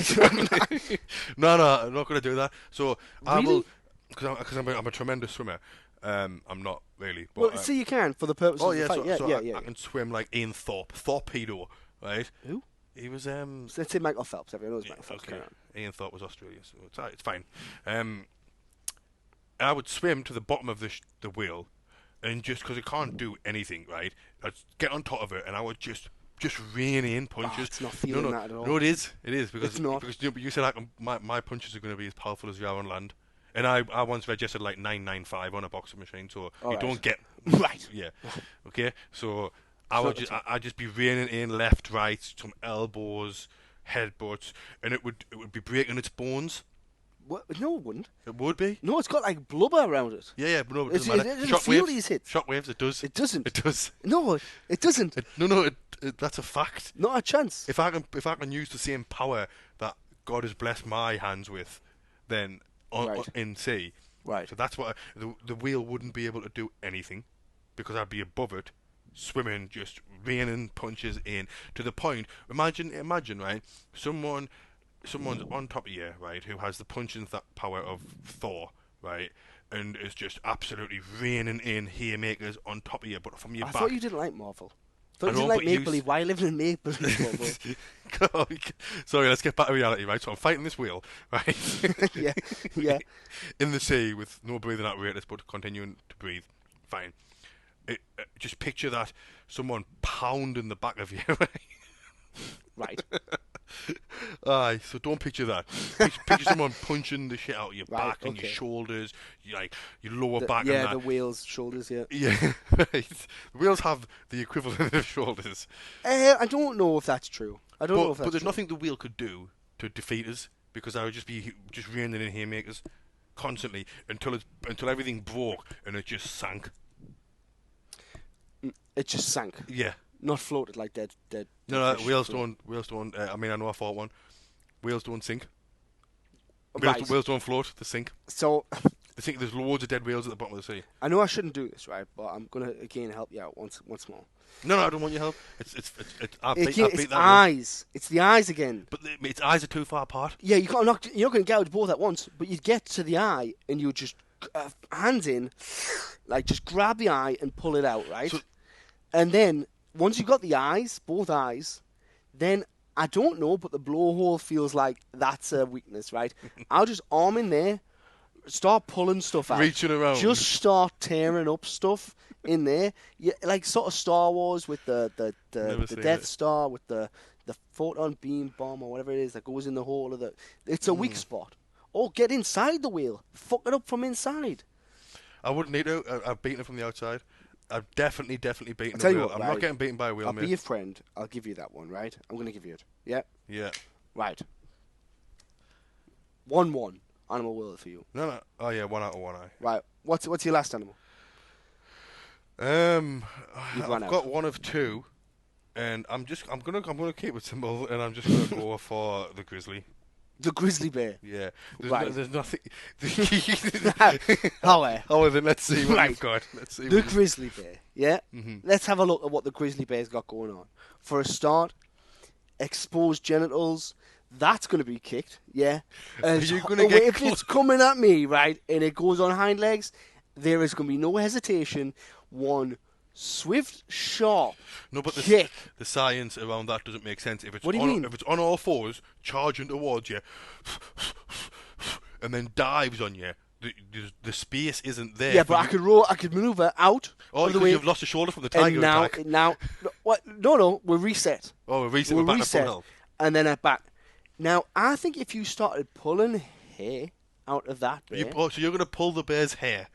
No, I'm not going to do that. So, I will... Because I'm a tremendous swimmer. I'm not really. But, Well, see, you can for the purpose of the fight. I can swim like Ian Thorpe. Torpedo, right? Who? He was... Let's say Michael Phelps. Everyone knows Michael Phelps. Okay. Ian Thorpe was Australian, so it's fine. I would swim to the bottom of the wheel, and just because it can't do anything, right? I'd get on top of it, and I would just rain in punches. It's not feeling that at all. No, it is because It's not. because you said my punches are going to be as powerful as you are on land, and I once registered like 995 on a boxing machine, so don't get right. Yeah, okay. So I'd just be raining in left, right, some elbows, headbutts, and it would be breaking its bones. What? No, it wouldn't. It would be. No, it's got like blubber around it. Yeah, but no, it It doesn't matter. doesn't feel these hits. Shockwaves, it does. It doesn't. It does. No, it doesn't. That's a fact. Not a chance. If I can use the same power that God has blessed my hands with, then in sea. Right. So that's what the wheel wouldn't be able to do anything, because I'd be above it, swimming, just raining punches in to the point. Imagine, right? Someone's on top of you, right, who has the punching power of Thor, right, and is just absolutely raining in haymakers on top of you, but from your back. I thought you didn't like Marvel. I thought I you know, didn't like but make-believe. Why are you living in make-believe, Marvel? Sorry, let's get back to reality, right? So I'm fighting this wheel, right? yeah. In the sea with no breathing apparatus, but continuing to breathe. Fine. Just picture that, someone pounding the back of you, right? Right. Aye, so don't picture that. Picture someone punching the shit out of your back and your shoulders, your lower back. Yeah, and that. the whale's shoulders. Yeah. Yeah, right. The whales have the equivalent of shoulders. I don't know if that's true. But there's nothing the wheel could do to defeat us, because I would just be raining in haymakers constantly until everything broke and it just sank. It just sank. Yeah. Not floated like dead. No, fish. whales don't. I mean, I know I fought one. Whales don't sink. Right. Whales don't float. They sink. So They sink. There's loads of dead whales at the bottom of the sea. I know I shouldn't do this, right? But I'm gonna again help you out once more. No, I don't want your help. It's It's eyes. It's the eyes again. But its eyes are too far apart. Yeah, you're not going to gouge both at once, but you'd get to the eye and you just hands in, like just grab the eye and pull it out, right? And then once you've got the eyes, both eyes, then I don't know, but the blowhole feels like that's a weakness, right? I'll just arm in there, start pulling stuff out, reaching around, just start tearing up stuff in there, yeah, like sort of Star Wars with the Death Star with the photon beam bomb or whatever it is that goes in the hole of the. It's a weak spot. Or get inside the wheel, fuck it up from inside. I wouldn't need to. I've beaten it from the outside. I've definitely beaten the wheel. what, I'm right? not getting beaten by a wheel, I'll mate. be your friend. I'll give you that one, right? I'm going to give you it. Yeah? Yeah. Right. 1-1. Animal will for you. No. Oh, yeah, 1 out of 1 eye. Right. What's your last animal? I've got one of two, and I'm gonna keep it simple, and I'm just gonna go for the grizzly. The grizzly bear. Yeah. There's nothing. How? Then let's see what you've got. Let's see. The grizzly bear. Yeah? Mhm. Let's have a look at what the grizzly bear's got going on. For a start, exposed genitals, that's going to be kicked, yeah? Are you gonna get if it's coming at me, right, and it goes on hind legs, there is going to be no hesitation. One swift, sharp No, but kick. the science around that doesn't make sense. If it's What do you mean? If it's on all fours, charging towards you, and then dives on you, the space isn't there. Yeah, but I could maneuver out. Oh, of the because way, you've lost a shoulder from the tiger and attack. now, what? No, we're reset. Oh, we're reset. We're back to full health. And then back. Now, I think if you started pulling hair out of that bear, So you're going to pull the bear's hair?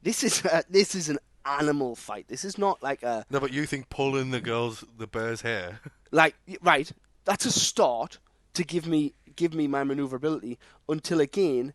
this is an animal fight. This is not like a No, but you think pulling the bear's hair? like right. That's a start to give me my maneuverability until again,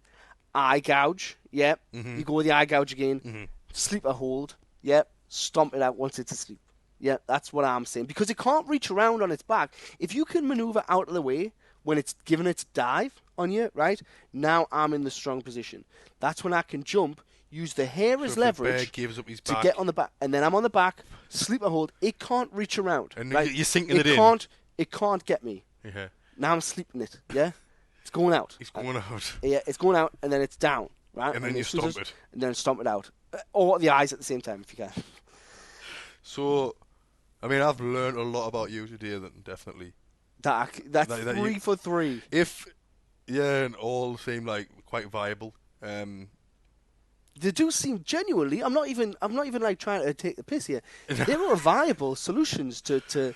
eye gouge. Yep, Mhm. you go with the eye gouge again. Mhm. Sleeper hold. Yep, stomp it out once it's asleep. Yeah, that's what I'm saying. Because it can't reach around on its back. If you can maneuver out of the way when it's giving its dive on you, right? Now I'm in the strong position. That's when I can jump, use the hair as if the leverage bear gives up his to back. get on the back. And then I'm on the back, sleeper hold. It can't reach around. And right? you're sinking it in. It can't get me. Yeah. Now I'm sleeping it, yeah? It's going out. It's going out. Yeah, it's going out, and then it's down, right? And then you stomp it. And then stomp it out. Or the eyes at the same time, if you can. So, I mean, I've learned a lot about you today, definitely. That's that 3 for 3. And all seem like quite viable. They do seem genuinely. I'm not even like trying to take the piss here. There are viable solutions to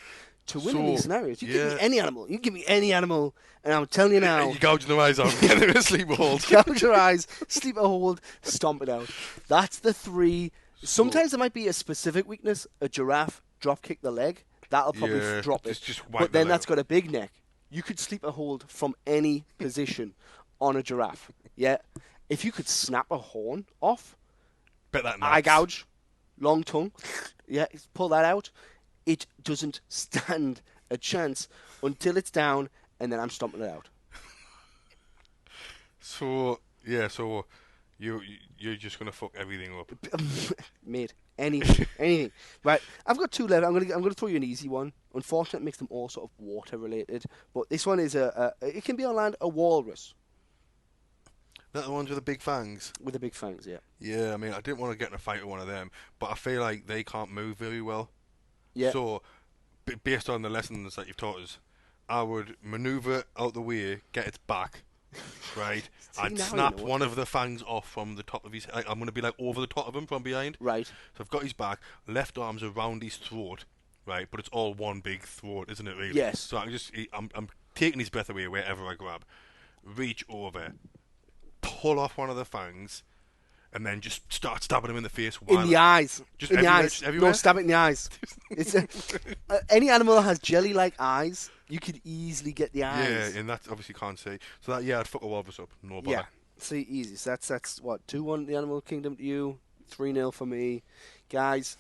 winning these scenarios. You give me any animal. You give me any animal, and I'm telling you now. You gouge their eyes out, get them in a sleeper hold. Gouge your eyes, sleeper hold, stomp it out. That's the 3. Sometimes there might be a specific weakness. A giraffe drop kick the leg. That'll probably drop it. But then that's got a big neck. You could sleeper hold from any position on a giraffe. Yeah. If you could snap a horn off, bet that eye gouge, long tongue, yeah, pull that out, it doesn't stand a chance until it's down, and then I'm stomping it out. So you're just gonna fuck everything up, mate. Anything. Right, I've got 2 left. I'm gonna throw you an easy one. Unfortunately, it makes them all sort of water related, but this one is it can be on land, a walrus. That the ones with the big fangs? With the big fangs, yeah. Yeah, I mean, I didn't want to get in a fight with one of them, but I feel like they can't move very well. Yeah. So, based on the lessons that you've taught us, I would maneuver out the way, get its back, right? I'd snap one of the fangs off from the top of his head. I'm going to be like over the top of him from behind. Right. So I've got his back, left arm's around his throat, right? But it's all one big throat, isn't it, really? Yes. So I'm taking his breath away wherever I grab. Reach over, pull off one of the fangs, and then just start stabbing him in the face. In the eyes. Just in the everywhere, eyes. just everywhere? No, stab it in the eyes. It's any animal that has jelly-like eyes, you could easily get the eyes. Yeah, and that obviously can't see. So that, I'd fuck a walrus up. No bother. Yeah, see, easy. So that's what, 2-1 the Animal Kingdom to you, 3-0 for me. Guys,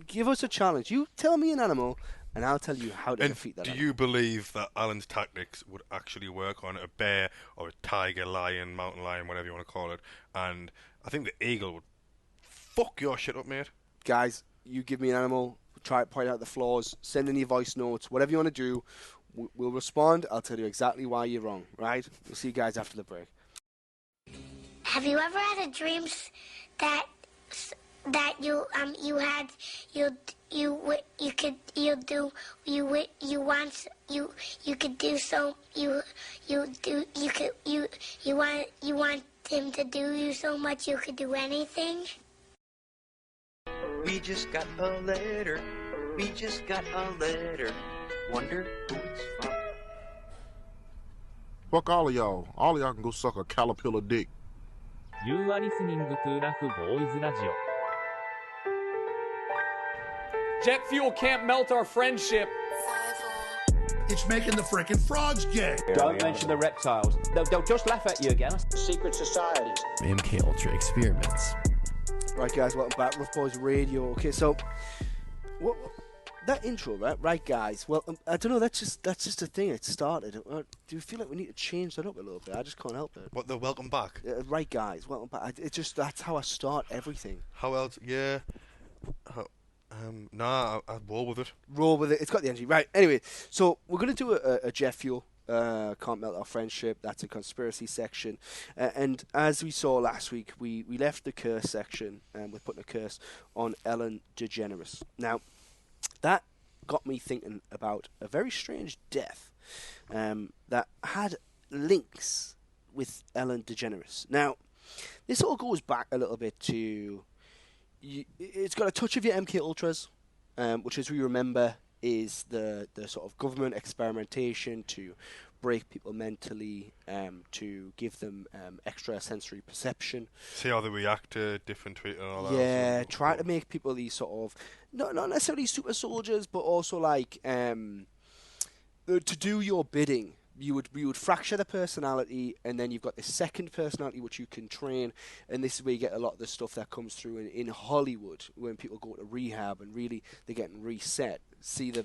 give us a challenge. You tell me an animal, and I'll tell you how to defeat that do animal. you believe that Alan's tactics would actually work on a bear or a tiger, lion, mountain lion, whatever you want to call it? And I think the eagle would fuck your shit up, mate. Guys, you give me an animal, try to point out the flaws, send in your voice notes, whatever you want to do. We'll respond. I'll tell you exactly why you're wrong, right? We'll see you guys after the break. Have you ever had a dream that you want him to do you so much you could do anything? We just got a letter. We just got a letter. Wonder who it's from. Fuck all of y'all. All of y'all can go suck a caterpillar dick. You are listening to Rough Boys Radio. Jet fuel can't melt our friendship. It's making the frickin' frogs gay. Don't mention the reptiles. They'll just laugh at you again. Secret societies. MK Ultra experiments. Right, guys, welcome back. Rough Boys Radio. Okay, so that intro, right? Right, guys. Well, I don't know. That's just a thing. It started. Do you feel like we need to change that up a little bit? I just can't help it. What, the welcome back? Right, guys, welcome back. It's just that's how I start everything. How else? Yeah. Nah, I'll roll with it. Roll with it. It's got the energy. Right, anyway, so we're going to do a Jet Fuel. Can't Melt Our Friendship. That's a conspiracy section. And as we saw last week, we left the curse section with putting a curse on Ellen DeGeneres. Now, that got me thinking about a very strange death that had links with Ellen DeGeneres. Now, this all goes back a little bit to... it's got a touch of your MK Ultras, which, as we remember, is the sort of government experimentation to break people mentally, to give them extra sensory perception. See how they react to different treatment and all that. Yeah, try to make people these sort of, not necessarily super soldiers, but also like to do your bidding. You would fracture the personality, and then you've got the second personality which you can train, and this is where you get a lot of the stuff that comes through in Hollywood when people go to rehab and really they're getting reset. See the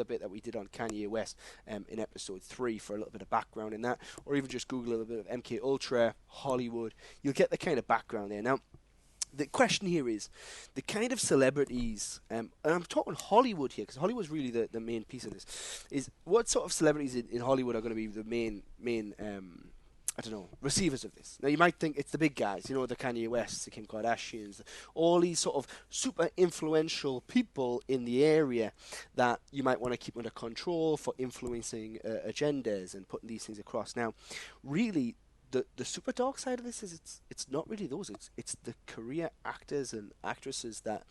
bit that we did on Kanye West in episode 3 for a little bit of background in that, or even just Google a little bit of MK Ultra Hollywood. You'll get the kind of background there. Now, the question here is the kind of celebrities, and I'm talking Hollywood here because Hollywood's really the main piece of this, is what sort of celebrities in Hollywood are going to be the main I don't know, receivers of this. Now, you might think it's the big guys, the Kanye Wests, the Kim Kardashians, all these sort of super influential people in the area that you might want to keep under control for influencing agendas and putting these things across. Now, really, the super dark side of this is it's not really those. It's the career actors and actresses that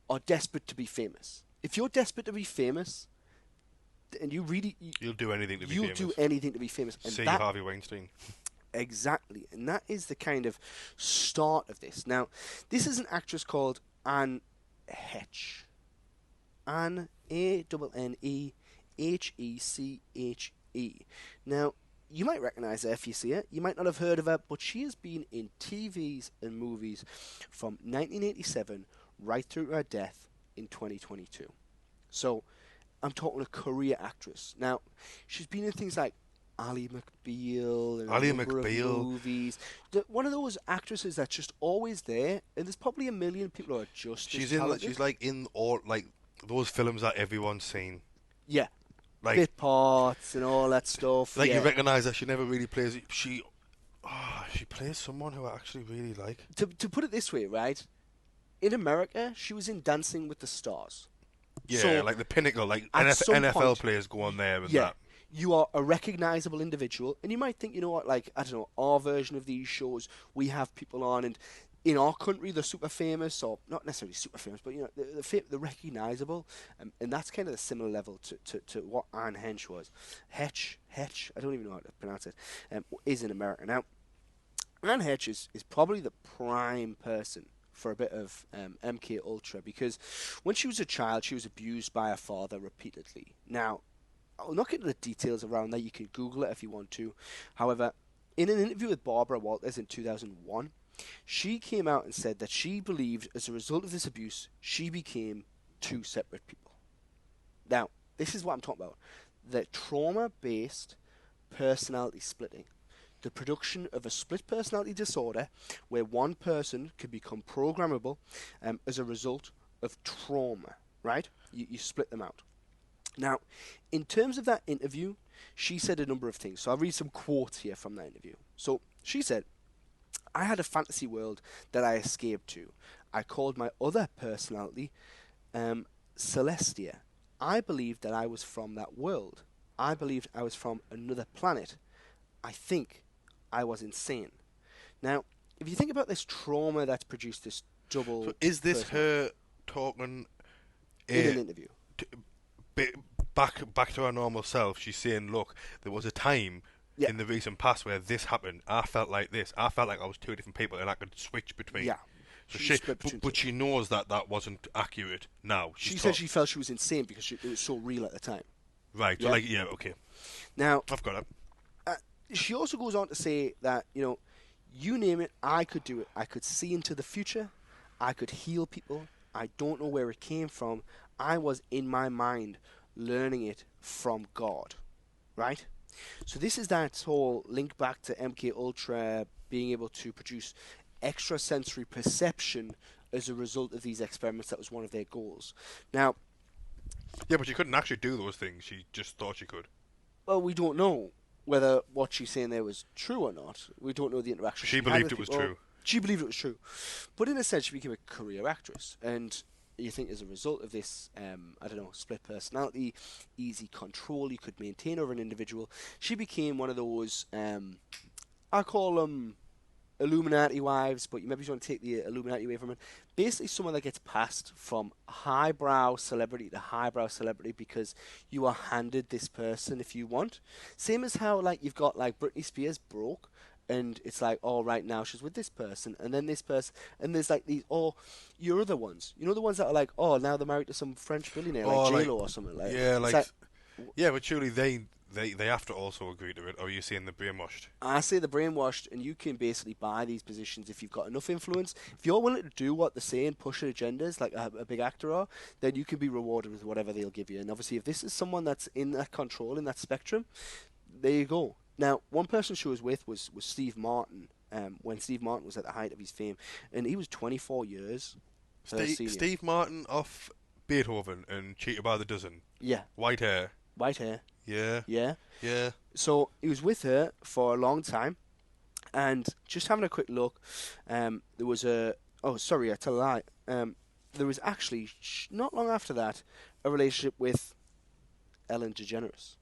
are desperate to be famous. If you're desperate to be famous, and you'll do anything to be famous. You'll do anything to be famous. And see Harvey Weinstein. Exactly, and that is the kind of start of this. Now, this is an actress called Anne Heche. Anne, Anneheche. Now, you might recognize her if you see her. You might not have heard of her, but she has been in TVs and movies from 1987 right through to her death in 2022. So, I'm talking a career actress. Now, she's been in things like Ally McBeal and Ally a number McBeal. of movies. One of those actresses that's just always there, and there's probably a million people who are just as talented. She's like in all like those films that everyone's seen. Yeah, like bit parts and all that stuff. Like yeah. You recognise that she never really plays it. She plays someone who I actually really like. To put it this way, right? In America, she was in Dancing with the Stars. Yeah, so like the pinnacle. Like NFL point, players go on there and yeah, that. You are a recognizable individual, and you might think, like, I don't know, our version of these shows, we have people on, and in our country they're super famous, or not necessarily super famous, but they're recognizable, and that's kind of the similar level to what Anne Heche was. Heche, I don't even know how to pronounce it, is in America. Now, Anne Heche is probably the prime person for a bit of MK Ultra, because when she was a child, she was abused by her father repeatedly. Now, I'll not get into the details around that. You can Google it if you want to. However, in an interview with Barbara Walters in 2001, she came out and said that she believed as a result of this abuse, she became two separate people. Now, this is what I'm talking about. The trauma-based personality splitting. The production of a split personality disorder where one person can become programmable as a result of trauma, right? You split them out. Now, in terms of that interview, she said a number of things. So I'll read some quotes here from that interview. So she said, "I had a fantasy world that I escaped to. I called my other personality Celestia. I believed that I was from that world. I believed I was from another planet. I think I was insane." Now, if you think about this trauma that's produced this double... So is this her talking... in an interview? Back to her normal self. She's saying, look, there was a time in the recent past where this happened. I felt like this. I felt like I was two different people and I could switch between. Yeah. So but she knows that wasn't accurate now. She said she felt she was insane because it was so real at the time. Right. Yeah? Okay. Now, I've got it. She also goes on to say that, you name it, I could do it. I could see into the future. I could heal people. I don't know where it came from. I was, in my mind, learning it from God. Right? So this is that whole link back to MK Ultra, being able to produce extrasensory perception as a result of these experiments. That was one of their goals. Now, yeah, but she couldn't actually do those things. She just thought she could. Well, we don't know whether what she's saying there was true or not. We don't know the interaction. She believed it was true. She believed it was true. But in a sense, she became a career actress. And you think as a result of this, I don't know, split personality, easy control you could maintain over an individual, she became one of those, I call them Illuminati wives, but you maybe want to take the Illuminati away from it. Basically, someone that gets passed from highbrow celebrity to highbrow celebrity because you are handed this person if you want. Same as how, like, you've got, like, Britney Spears broke, and it's like, oh, right now she's with this person, and then this person, and there's, like, these, your other ones. You know, the ones that are like, oh, now they're married to some French billionaire, like J-Lo or something. Like, yeah, yeah, but surely they have to also agree to it, or are you saying they're brainwashed? I say they're brainwashed, and you can basically buy these positions if you've got enough influence. If you're willing to do what they're saying, push their agendas like a big actor are, then you can be rewarded with whatever they'll give you. And obviously, if this is someone that's in that control, in that spectrum, there you go. Now, one person she was with was Steve Martin, when Steve Martin was at the height of his fame, and he was 24 years. Steve Martin off Beethoven and Cheated by the Dozen. Yeah. White hair. White hair. Yeah. Yeah. Yeah. So he was with her for a long time, and just having a quick look, there was a... Oh, sorry, I tell a lie. There was actually, not long after that, a relationship with Ellen DeGeneres.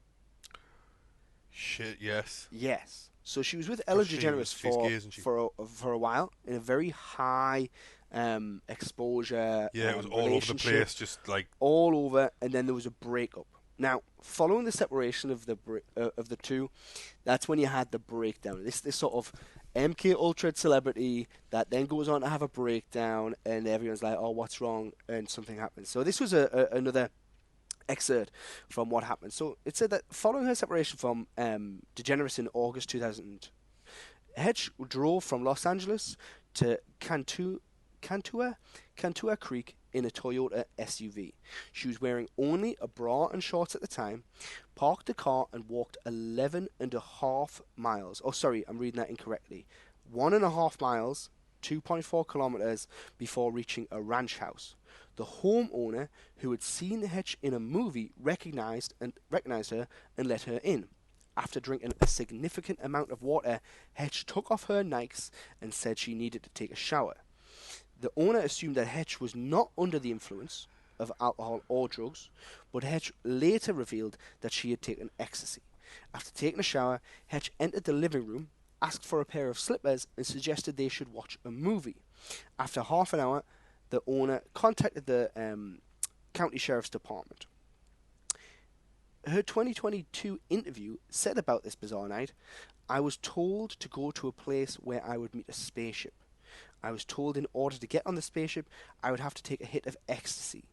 Shit, yes. Yes. So she was with Ellen DeGeneres for a while in a very high exposure. Yeah, it was all over the place, just like all over. And then there was a breakup. Now, following the separation of the two, that's when you had the breakdown. This sort of MK Ultra celebrity that then goes on to have a breakdown, and everyone's like, "Oh, what's wrong?" And something happens. So this was another excerpt from what happened. So it said that following her separation from DeGeneres in August 2000, Heche drove from Los Angeles to Cantua Creek in a Toyota SUV. She was wearing only a bra and shorts at the time, parked the car and walked 11.5 miles. Oh, sorry, I'm reading that incorrectly. 1.5 miles, 2.4 kilometers before reaching a ranch house. The homeowner, who had seen Heche in a movie, recognized her and let her in. After drinking a significant amount of water, Heche took off her Nikes and said she needed to take a shower. The owner assumed that Heche was not under the influence of alcohol or drugs, but Heche later revealed that she had taken ecstasy. After taking a shower, Heche entered the living room, asked for a pair of slippers, and suggested they should watch a movie. After half an hour, the owner contacted the county sheriff's department. Her 2022 interview said about this bizarre night, "I was told to go to a place where I would meet a spaceship. I was told in order to get on the spaceship, I would have to take a hit of ecstasy.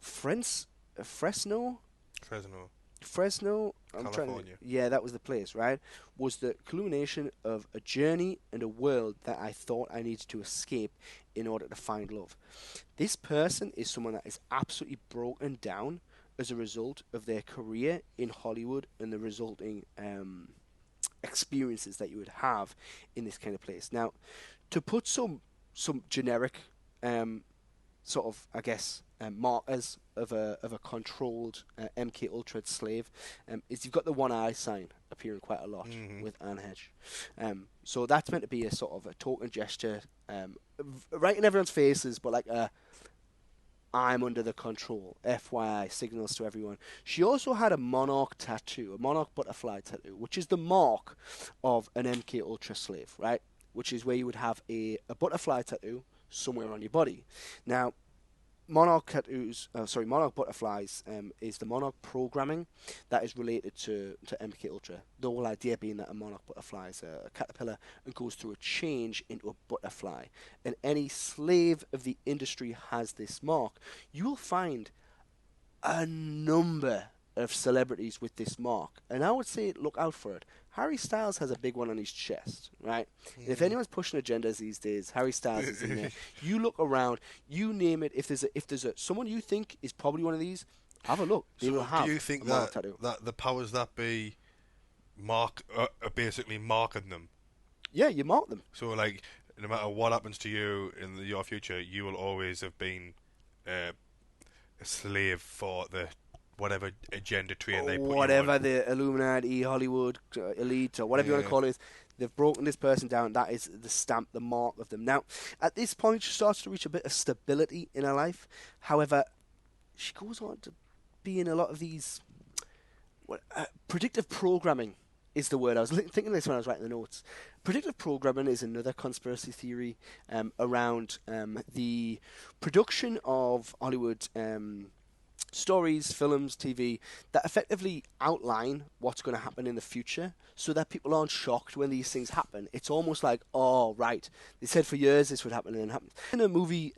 Fresno, California. Yeah, that was the place, right? Was the culmination of a journey and a world that I thought I needed to escape in order to find love." This person is someone that is absolutely broken down as a result of their career in Hollywood and the resulting experiences that you would have in this kind of place. Now, to put some generic sort of, I guess, markers of a controlled MK Ultra slave is you've got the one eye sign appearing quite a lot with Anne Heche. So that's meant to be a sort of a token gesture, right in everyone's faces, but like a "I'm under the control," FYI, signals to everyone. She also had a monarch tattoo, a monarch butterfly tattoo, which is the mark of an MK Ultra slave, right? Which is where you would have a butterfly tattoo somewhere on your body. Now, monarch butterflies is the monarch programming that is related to MK Ultra. The whole idea being that a monarch butterfly is a caterpillar and goes through a change into a butterfly. And any slave of the industry has this mark. You will find a number of celebrities with this mark, and I would say look out for it. Harry Styles has a big one on his chest, right? And if anyone's pushing agendas these days, Harry Styles is in there. You look around, you name it. If there's someone you think is probably one of these, have a look. They will have. Do you think that the powers that be basically marking them? Yeah, you mark them. So like, no matter what happens to you in your future, you will always have been a slave for the whatever agenda train they put you on. Whatever the Illuminati, Hollywood, elite, or whatever you want to call it, they've broken this person down. That is the stamp, the mark of them. Now, at this point, she starts to reach a bit of stability in her life. However, she goes on to be in a lot of these... predictive programming is the word. I was thinking this when I was writing the notes. Predictive programming is another conspiracy theory around the production of Hollywood stories, films, TV that effectively outline what's going to happen in the future so that people aren't shocked when these things happen. It's almost like, oh, right, they said for years this would happen and it happens. In a movie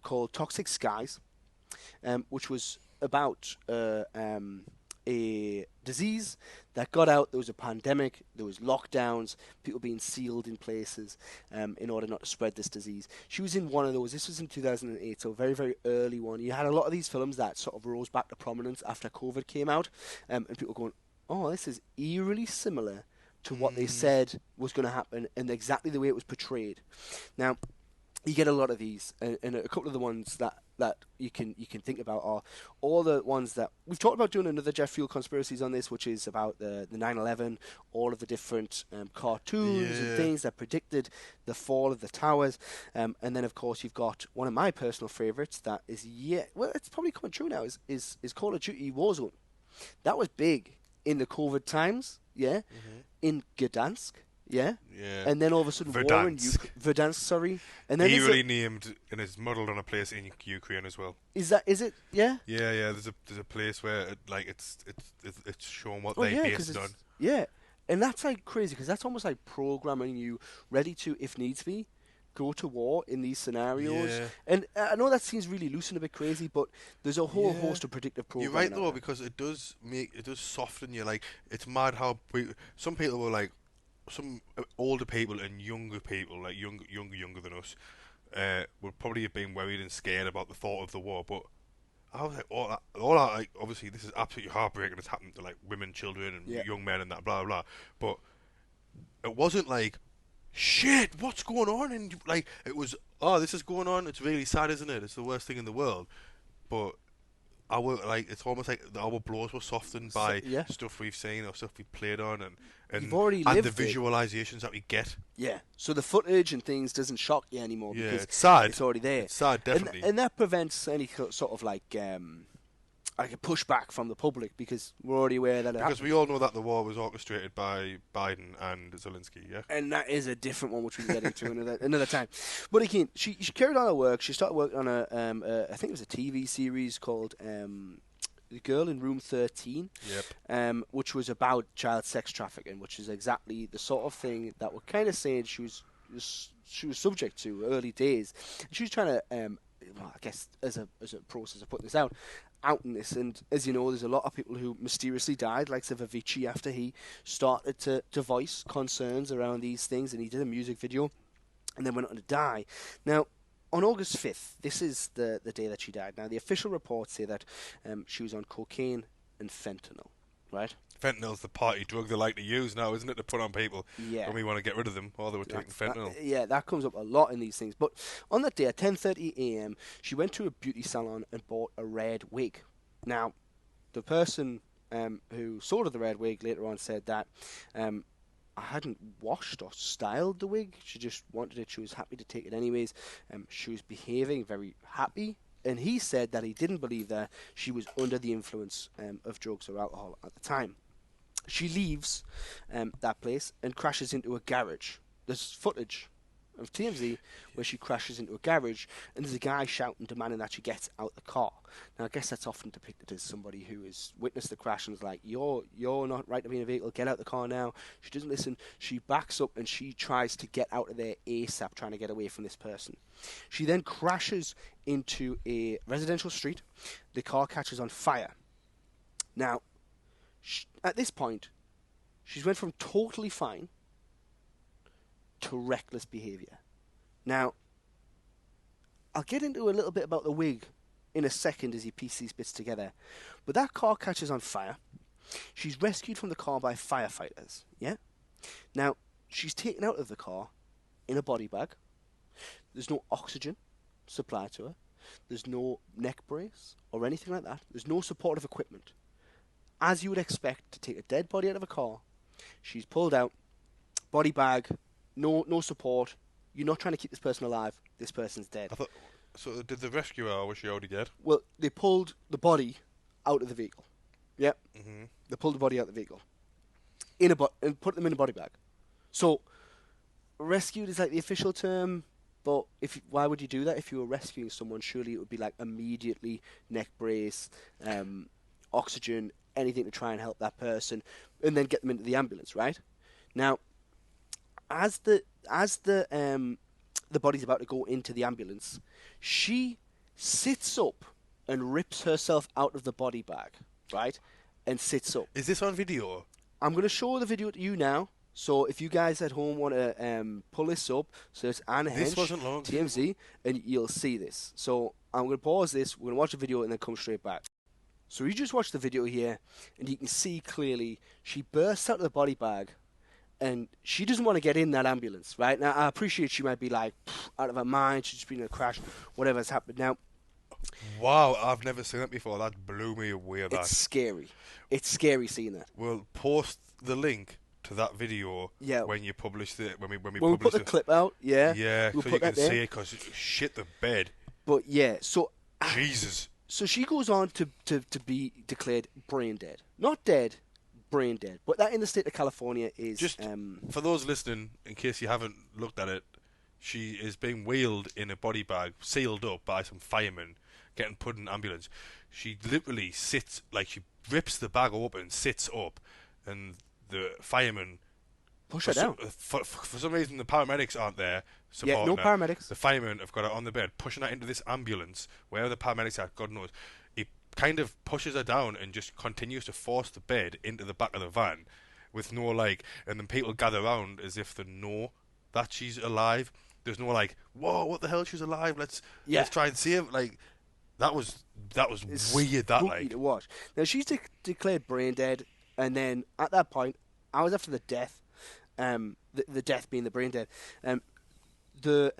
called Toxic Skies, which was about a disease that got out. There was a pandemic, there was lockdowns, people being sealed in places in order not to spread this disease. She was in one of those. This was in 2008, so a very, very early one. You had a lot of these films that sort of rose back to prominence after COVID came out, and people going, oh, this is eerily similar to what they said was going to happen and exactly the way it was portrayed. Now, you get a lot of these, and a couple of the ones that you can think about are all the ones that we've talked about doing another Jeff Fuel conspiracies on this, which is about the 9/11, all of the different cartoons and things that predicted the fall of the towers, and then of course you've got one of my personal favourites that is it's probably coming true now is Call of Duty Warzone. That was big in the COVID times, in Gdansk. Yeah, and then all of a sudden war in Verdansk, sorry, and then eerily named and is modelled on a place in Ukraine as well. Is it? Yeah. Yeah. There's a place where it's shown what they based it on. Yeah, and that's like crazy because that's almost like programming you ready to, if needs be, go to war in these scenarios. Yeah. And I know that seems really loose and a bit crazy, but there's a whole host of predictive programming. You're right though, because it does soften you. Like, it's mad how some people were like. Some older people and younger people, like younger than us, would probably have been worried and scared about the thought of the war. But I was like, all that, like, obviously this is absolutely heartbreaking. It's happened to like women, children, and young men, and that blah blah. But it wasn't like, shit, what's going on? And like, it was, oh, this is going on. It's really sad, isn't it? It's the worst thing in the world. But it's almost like our blows were softened by stuff we've seen or stuff we've played on, and you've already lived the visualizations that we get. Yeah, so the footage and things doesn't shock you anymore because it's sad. It's already there. It's sad, definitely, and that prevents any sort of like a pushback from the public because we're already aware that because we all know that the war was orchestrated by Biden and Zelensky, and that is a different one which we can get into another time. But again, she carried on her work. She started working on I think it was a TV series called The Girl in Room 13, which was about child sex trafficking, which is exactly the sort of thing that we're kind of saying she was subject to early days. And she was trying to, I guess, as a process of putting this out in this. And as you know, there's a lot of people who mysteriously died, like Avicii, after he started to voice concerns around these things, and he did a music video, and then went on to die. Now, on August 5th, this is the day that she died. Now, the official reports say that she was on cocaine and fentanyl, right? Fentanyl's the party drug they like to use now, isn't it, to put on people when we want to get rid of them, or they were taking fentanyl. That comes up a lot in these things. But on that day, at 10:30 a.m., she went to a beauty salon and bought a red wig. Now, the person who sold her the red wig later on said that I hadn't washed or styled the wig. She just wanted it. She was happy to take it anyways. She was behaving very happy. And he said that he didn't believe that she was under the influence of drugs or alcohol at the time. She leaves that place and crashes into a garage. There's footage of TMZ where she crashes into a garage and there's a guy shouting, demanding that she gets out the car. Now, I guess that's often depicted as somebody who has witnessed the crash and is like, you're not right to be in a vehicle, get out the car now. She doesn't listen. She backs up and she tries to get out of there ASAP, trying to get away from this person. She then crashes into a residential street. The car catches on fire. Now, at this point, she's went from totally fine to reckless behaviour. Now, I'll get into a little bit about the wig in a second as you piece these bits together. But that car catches on fire. She's rescued from the car by firefighters, yeah? Now, she's taken out of the car in a body bag, There's no oxygen supplied to her. There's no neck brace or anything like that. There's no supportive equipment. As you would expect to take a dead body out of a car, she's pulled out, body bag, no support. You're not trying to keep this person alive. This person's dead. So did they rescue her, or was she already dead? Well, they pulled the body out of the vehicle. Yep. Mm-hmm. They pulled the body out of the vehicle and put them in a body bag. So, rescued is like the official term, but why would you do that if you were rescuing someone? Surely it would be like immediately neck brace, oxygen, anything to try and help that person, and then get them into the ambulance, right? Now, as the body's about to go into the ambulance, she sits up and rips herself out of the body bag, right? And sits up. Is this on video? I'm going to show the video to you now. So if you guys at home want to pull this up, so it's Anne Heche, TMZ, and you'll see this. So I'm going to pause this, we're going to watch the video, and then come straight back. So you just watch the video here, and you can see clearly she bursts out of the body bag, and she doesn't want to get in that ambulance, right? Now, I appreciate she might be like, out of her mind, she's just been in a crash, whatever's happened. Now, wow, I've never seen that before. That blew me away. It's scary. It's scary seeing that. We'll post the link to that video when you publish it. When we put the clip out, yeah, we'll so you can see it, because shit the bed. But yeah, so Jesus. So she goes on to be declared brain dead, not dead, brain dead. But that in the state of California is just for those listening, in case you haven't looked at it. She is being wheeled in a body bag, sealed up by some firemen, getting put in an ambulance. She literally sits, like she rips the bag open, sits up, and the firemen push her down. For some reason, the paramedics aren't there supporting no her. Paramedics. The firemen have got her on the bed, pushing her into this ambulance, where the paramedics are, God knows. He kind of pushes her down and just continues to force the bed into the back of the van, with no and then people gather around as if they know that she's alive. There's no whoa, what the hell? She's alive. Let's try and save. That was it's weird. That spooky to watch. Now she's declared brain dead, and then at that point, hours after the death, the death being the brain dead, the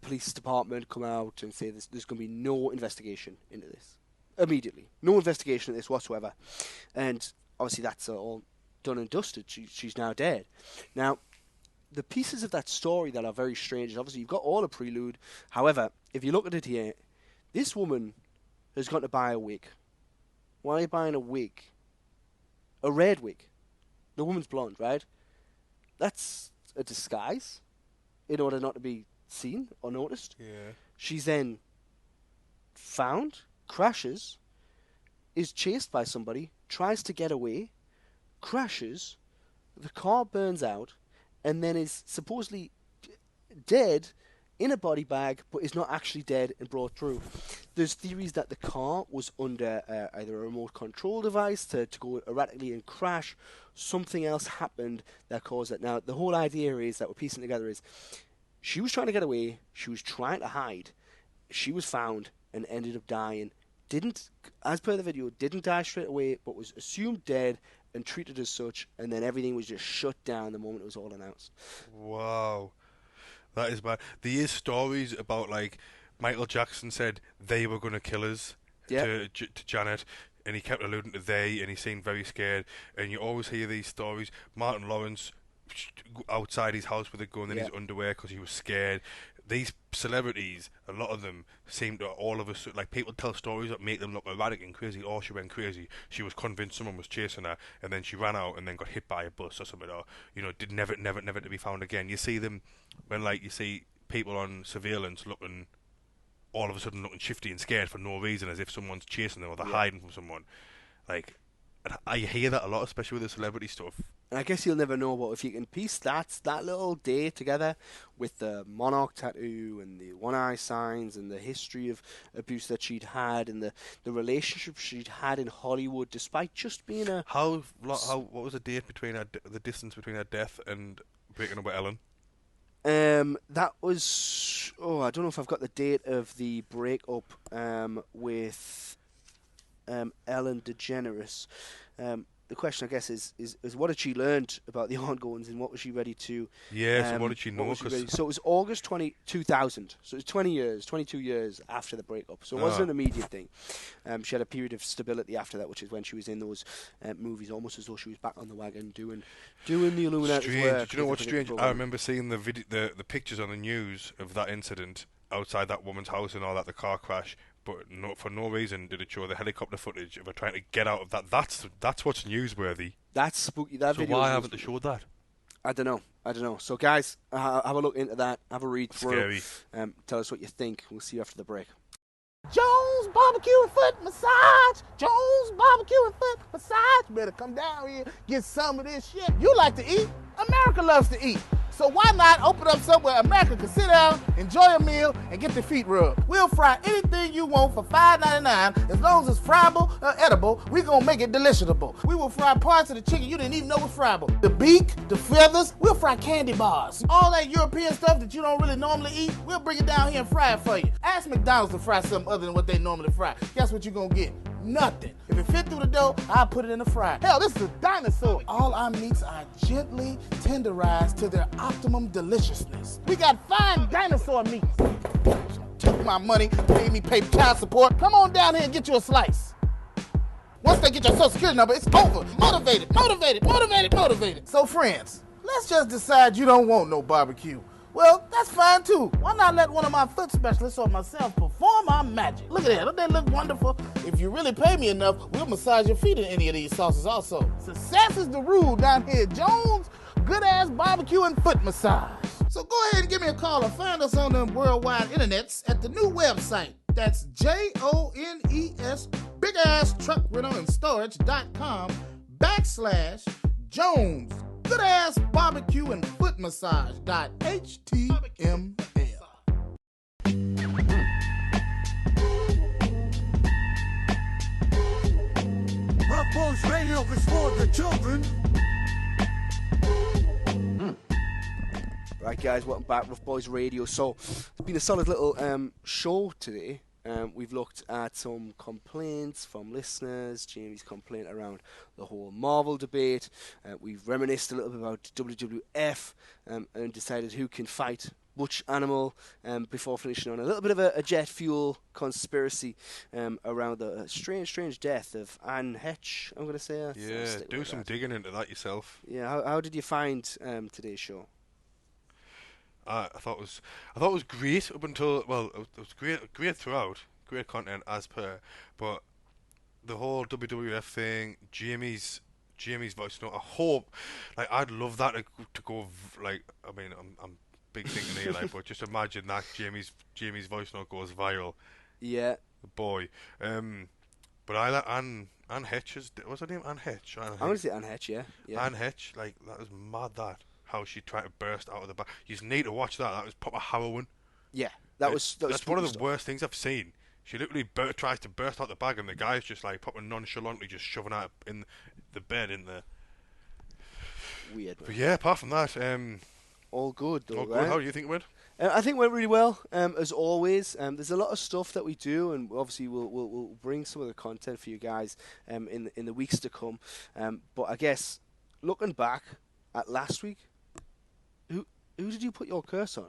police department come out and say there's going to be no investigation into this immediately. No investigation into this whatsoever, and obviously that's all done and dusted. She's now dead. Now, the pieces of that story that are very strange, obviously you've got all a prelude. However, if you look at it here, this woman has got to buy a wig. Why are you buying a wig? A red wig. The woman's blonde, right? That's a disguise in order not to be seen or noticed. Yeah. She's then found, crashes, is chased by somebody, tries to get away, crashes, the car burns out, and then is supposedly dead in a body bag, but is not actually dead and brought through. There's theories that the car was under either a remote control device to go erratically and crash. Something else happened that caused it. Now, the whole idea is that we're piecing together is she was trying to get away, she was trying to hide, she was found and ended up dying. Didn't, as per the video, didn't die straight away, but was assumed dead and treated as such, and then everything was just shut down the moment it was all announced. Wow. That is bad. There is stories about, Michael Jackson said they were going to kill us to Janet, and he kept alluding to they, and he seemed very scared, and you always hear these stories. Martin Lawrence outside his house with a gun in his underwear because he was scared. These celebrities, a lot of them seem to all of us, people tell stories that make them look erratic and crazy. Oh, she went crazy. She was convinced someone was chasing her, and then she ran out and then got hit by a bus or something, or did never to be found again. You see them when you see people on surveillance looking, all of a sudden looking shifty and scared for no reason, as if someone's chasing them or they're hiding from someone. I hear that a lot, especially with the celebrity stuff. And I guess you'll never know, but if you can piece that little day together with the monarch tattoo and the one eye signs and the history of abuse that she'd had and the relationship she'd had in Hollywood, despite just being a... What was the date between the distance between her death and breaking up with Ellen? That was... I don't know if I've got the date of the breakup with Ellen DeGeneres. the question, I guess, is what had she learned about the ongoings and what was she ready to... Yeah, so what did she know? So it was August 2000. So it was 22 years after the breakup. So it wasn't an immediate thing. She had a period of stability after that, which is when she was in those movies, almost as though she was back on the wagon doing the Illuminati's work. Do you know what's strange? I remember seeing the pictures on the news of that incident outside that woman's house and all that, the car crash. But for no reason did it show the helicopter footage of her trying to get out of that. That's what's newsworthy. That's spooky. That video. So why haven't they showed that? I don't know. So guys, have a look into that. Have a read through. Scary. Tell us what you think. We'll see you after the break. Jones Barbecue and Foot Massage. Jones Barbecue and Foot Massage. Better come down here, get some of this shit. You like to eat? America loves to eat. So why not open up somewhere America can sit down, enjoy a meal, and get their feet rubbed? We'll fry anything you want for $5.99. As long as it's friable or edible, we're going to make it deliciable. We will fry parts of the chicken you didn't even know was friable. The beak, the feathers, we'll fry candy bars. All that European stuff that you don't really normally eat, we'll bring it down here and fry it for you. Ask McDonald's to fry something other than what they normally fry. Guess what you're going to get? Nothing. If it fit through the dough, I'll put it in the fryer. Hell, this is a dinosaur. All our meats are gently tenderized to their optimum deliciousness. We got fine dinosaur meats. Took my money, made me pay child support. Come on down here and get you a slice. Once they get your social security number, it's over. Motivated. So friends, let's just decide you don't want no barbecue. Well, that's fine too. Why not let one of my foot specialists or myself perform our magic? Look at that, don't they look wonderful? If you really pay me enough, we'll massage your feet in any of these sauces also. Success is the rule down here at Jones Good Ass Barbecue and Foot Massage. So go ahead and give me a call or find us on the worldwide internets at the new website. That's JONES Big Ass Truck Rental and Storage.com/Jones Good Ass Barbecue and Foot Massage.html. Rough Boyz Radio is for the children. Right, guys, welcome back, Rough Boyz Radio. So it's been a solid little show today. We've looked at some complaints from listeners, Jamie's complaint around the whole Marvel debate. We've reminisced a little bit about WWF and decided who can fight which animal before finishing on a little bit of a jet fuel conspiracy around the strange death of Anne Heche, I'm going to say. Yeah, do some digging into that yourself. Yeah, how did you find today's show? I thought it was great up until, well, it was great throughout, great content as per, but the whole WWF thing, Jamie's voice note, I hope, like, I'd love that to go, like, I mean, I'm big thinking here, like, but just imagine that Jamie's voice note goes viral. Yeah. Boy. But I like Anne Heche, what's her name? Anne Heche? I want to say Anne Heche, yeah. Anne Heche, like, that was mad, that. How she tried to burst out of the back. You just need to watch that. That was proper harrowing. Yeah, that's one of the worst things I've seen. She literally tries to burst out the bag, and the guy's just like proper nonchalantly just shoving her in the bed in there. Weird. But yeah, apart from that, all good. Though, all right? good. How do you think it went? I think it went really well, as always. There's a lot of stuff that we do, and obviously we'll bring some of the content for you guys in the weeks to come. But I guess looking back at last week. Who did you put your curse on?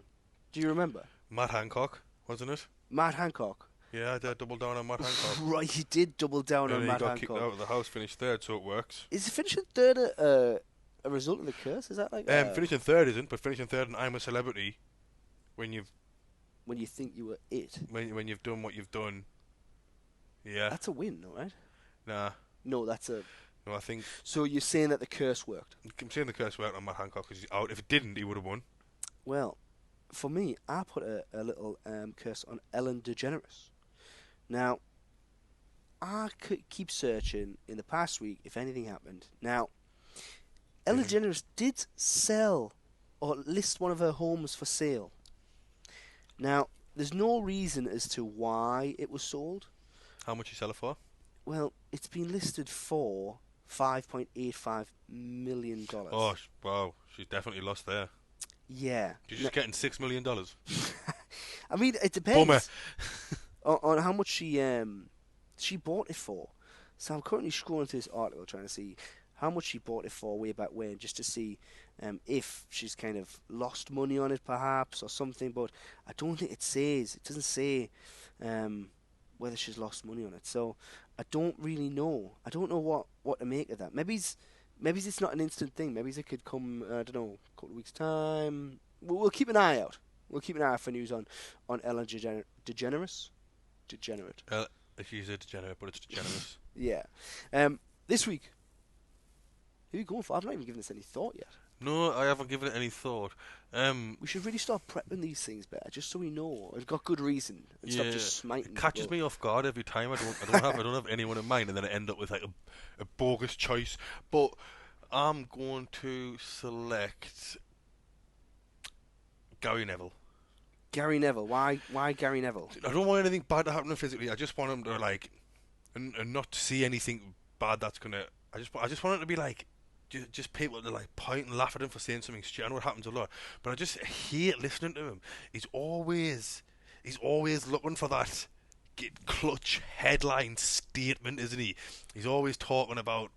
Do you remember? Matt Hancock, wasn't it? Matt Hancock. Yeah, I did double down on Matt Hancock. Right, you did double down on Matt Hancock. He got kicked out of the house, finished third, so it works. Is finishing third a result of the curse? Is that like finishing third isn't, but finishing third and I'm a Celebrity when you think you were it. When you've done what you've done. Yeah. That's a win, though, right? Nah. No, that's a... No, I think... So you're saying that the curse worked? I'm saying the curse worked on Matt Hancock because he's out. If it didn't, he would have won. Well, for me, I put a little curse on Ellen DeGeneres. Now, I could keep searching in the past week if anything happened. Now, Ellen DeGeneres did sell or list one of her homes for sale. Now, there's no reason as to why it was sold. How much you sell it for? Well, it's been listed for $5.85 million. Oh, wow. She's definitely lost there. Yeah. She's just getting $6 million. I mean, it depends on how much she bought it for. So I'm currently scrolling through this article trying to see how much she bought it for way back when, just to see if she's kind of lost money on it perhaps or something. But I don't think it doesn't say whether she's lost money on it. So I don't really know. I don't know what to make of that. Maybe it's not an instant thing. Maybe it could come, I don't know, a couple of weeks' time. We'll keep an eye out. We'll keep an eye out for news on Ellen DeGeneres. Degenerate. If you say degenerate, but it's DeGeneres. Yeah. This week, who are you going for? I've not even given this any thought yet. No, I haven't given it any thought. We should really start prepping these things better, just so we know. It's got good reason. And stop just smiting. It catches me off guard every time. I don't have anyone in mind, and then I end up with like a bogus choice. But I'm going to select Gary Neville. Gary Neville. Why Gary Neville? I don't want anything bad to happen physically. I just want him to like, and not to see anything bad that's gonna. I just want him to be like, just people to like point and laugh at him for saying something stupid. I know it happens a lot, but I just hate listening to him. He's always looking for that clutch headline statement, isn't he? He's always talking about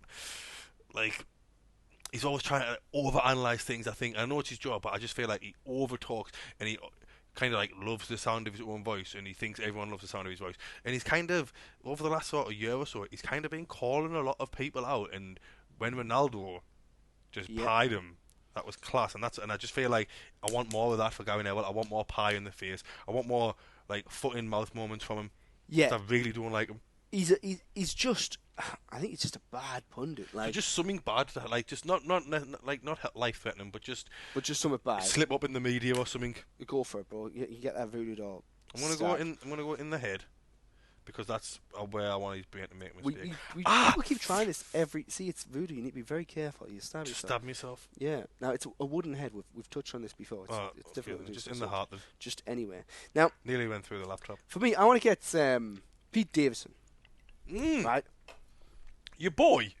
like. He's always trying to overanalyze things, I think. I know it's his job, but I just feel like he overtalks and he kind of like loves the sound of his own voice, and he thinks everyone loves the sound of his voice. And he's kind of, over the last sort of year or so, he's kind of been calling a lot of people out. And when Ronaldo just pied him, that was class. And I just feel like I want more of that for Gary Neville. I want more pie in the face. I want more like foot in mouth moments from him. Yeah. I really don't like him. He's just, I think he's just a bad pundit. Like just something bad, like just not life threatening, but just something bad. Slip up in the media or something. You go for it, bro. You get that voodoo doll. I'm gonna go in the head, because that's where I want his brain to make a mistake. People keep trying this See, it's voodoo. You need to be very careful. You stab yourself. Stab myself. Yeah. Now it's a wooden head. We've touched on this before. It's difficult. Just in the heart. Then. Just anywhere. Now. Nearly went through the laptop. For me, I want to get Pete Davidson. Right. Your boy.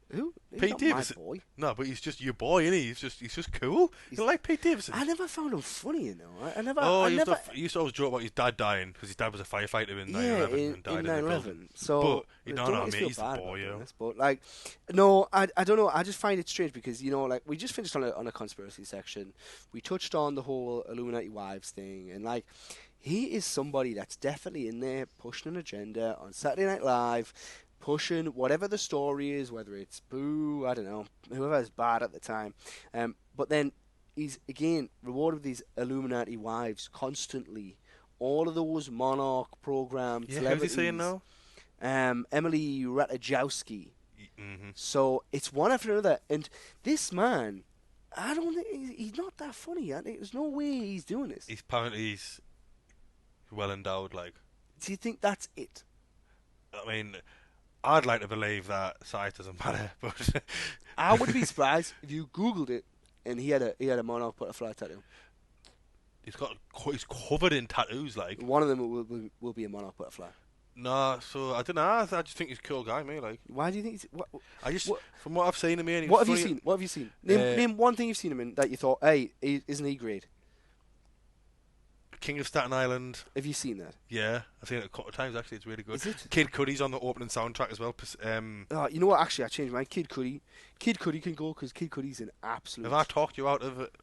Who? Pete Davidson. My boy. No, but he's just your boy, isn't he? He's just cool. You like Pete Davidson? I never found him funny, you know. I never. He used to always joke about his dad dying because his dad was a firefighter in 9/11 and died in 9/11. So, but mate, he's the boy, yeah. But like, no, I don't know. I just find it strange because like we just finished on a conspiracy section. We touched on the whole Illuminati wives thing, and like. He is somebody that's definitely in there pushing an agenda on Saturday Night Live, pushing whatever the story is, whether it's Boo, I don't know, whoever's bad at the time. But then he's, again, rewarded with these Illuminati wives constantly. All of those Monarch programs. Yeah, who's he saying now? Emily Ratajkowski. Mm-hmm. So it's one after another. And this man, I don't think he's not that funny. There's no way he's doing this. He's well endowed, like. Do you think that's it? I mean, I'd like to believe that size doesn't matter, but I wouldn't be surprised if you Googled it and he had a Monarch butterfly tattoo. He's covered in tattoos, like. One of them will be a Monarch butterfly. No, so I don't know. I just think he's a cool guy, mate. Like. Why do you think he's? From what I've seen him in. What have you seen? What have you seen? Name one thing you've seen him in that you thought, hey, isn't he great? King of Staten Island. Have you seen that? Yeah, I've seen it a couple of times actually. It's really good. Is it? Kid Cudi's on the opening soundtrack as well. You know what? Actually, I changed mine. Kid Cudi can go because Kid Cudi's an absolute. Have I talked you out of it?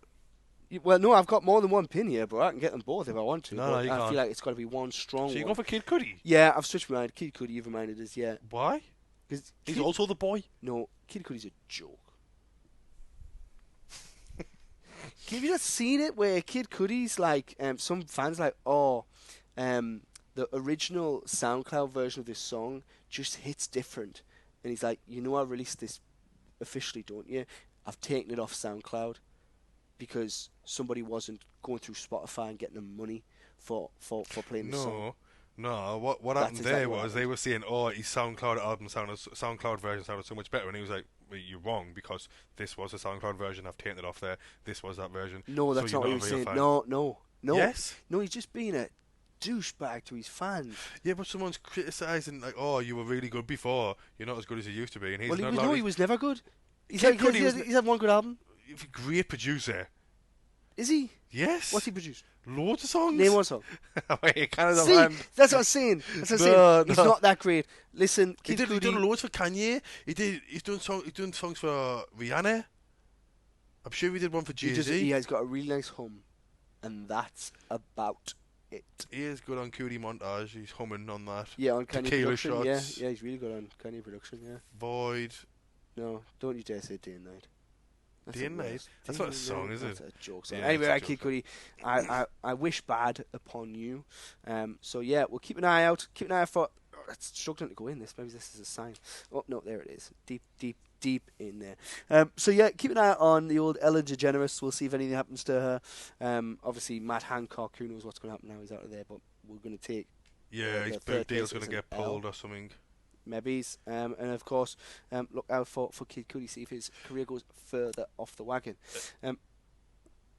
Well, no, I've got more than one pin here, bro. I can get them both if I want to. No, you can't. I feel like it's got to be one strong one. So you go for Kid Cudi? Yeah, I've switched my mind. Kid Cudi, you've reminded us, yeah. Why? Because he's also the boy? No, Kid Cudi's a joke. Have you not seen it where Kid Cudi's like, some fans like, the original SoundCloud version of this song just hits different. And he's like, I released this officially, don't you? I've taken it off SoundCloud because somebody wasn't going through Spotify and getting them money for playing the song. No, what happened there was they were saying, his SoundCloud version sounded so much better, and he was like, well, you're wrong, because this was a SoundCloud version, I've taken it off there, this was that version. No, that's not what he was saying. No. Yes? No, he's just being a douchebag to his fans. Yeah, but someone's criticising, like, you were really good before, you're not as good as you used to be. And he's he was never good. He's had one good album. Great producer. Is he? Yes. What's he produced? Loads of songs. Name one song. Wait, Canada's See, Land. that's what I'm saying. He's not that great. Listen, he done loads for Kanye. He's doing songs for Rihanna. I'm sure he did one for Jay-Z. He has got a really nice hum, and that's about it. He is good on Cootie Montage. He's humming on that. Yeah, on Kanye Tequila production. shots. Yeah, he's really good on Kanye production. Yeah. Void. No, don't you dare say Day and Night. Day and Night. That's not a song, is it? That's a joke song. Yeah, anyway, Kid Cudi, I wish bad upon you. So yeah, we'll keep an eye out. Keep an eye out for. Oh, it's struggling to go in. Maybe this is a sign. Oh no, there it is. Deep in there. So yeah, keep an eye out on the old Ellen DeGeneres. We'll see if anything happens to her. Obviously, Matt Hancock. Who knows what's going to happen now? He's out of there, but we're going to take. Yeah, his boot deal's going to get pulled or something. Maybe. And of course, look out for Kid Cudi, see if his career goes further off the wagon.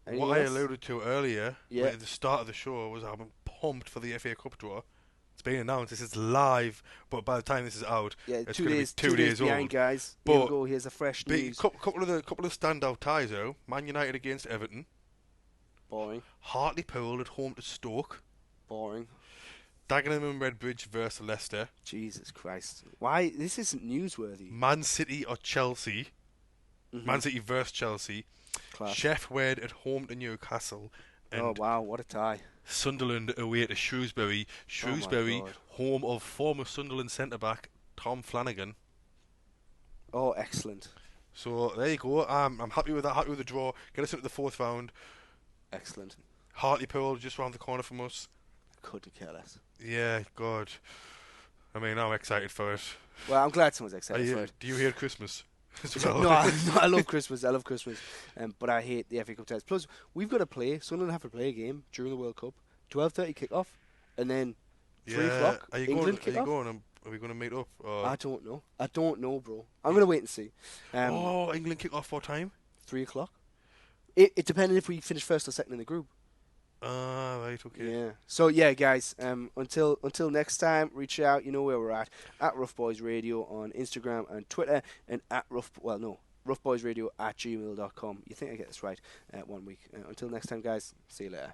What I alluded to earlier, at the start of the show, was I'm pumped for the FA Cup draw. It's been announced. This is live, but by the time this is out, it's going to be 2 days behind, old. Guys. But here we go. Here's a fresh news. Couple of standout ties though. Man United against Everton. Boring. Hartlepool at home to Stoke. Boring. Dagenham and Redbridge versus Leicester. Jesus Christ. Why? This isn't newsworthy. Man City or Chelsea. Mm-hmm. Man City versus Chelsea. Class. Sheffield at home to Newcastle. And oh, wow. What a tie. Sunderland away to Shrewsbury. Shrewsbury, home of former Sunderland centre-back Tom Flanagan. Oh, excellent. So, there you go. I'm happy with that. Happy with the draw. Get us into the fourth round. Excellent. Hartlepool just round the corner from us. Couldn't care less. Yeah, God. I mean, I'm excited for it. Well, I'm glad someone's excited for it. Do you hear Christmas? No, I love Christmas. I love Christmas. But I hate the FA Cup ties. Plus, we've got to play. Sunderland have to play a game during the World Cup. 12:30 kick-off. And then 3 o'clock, England kick-off. Are we going to meet up? Or? I don't know, bro. I'm going to wait and see. England kick-off what time? 3 o'clock. It depends if we finish first or second in the group. Right, okay. Yeah. So yeah, guys. Until next time, reach out. You know where we're at Rough Boys Radio on Instagram and Twitter, and roughboysradio@gmail.com. You think I get this right? 1 week. Until next time, guys. See you later.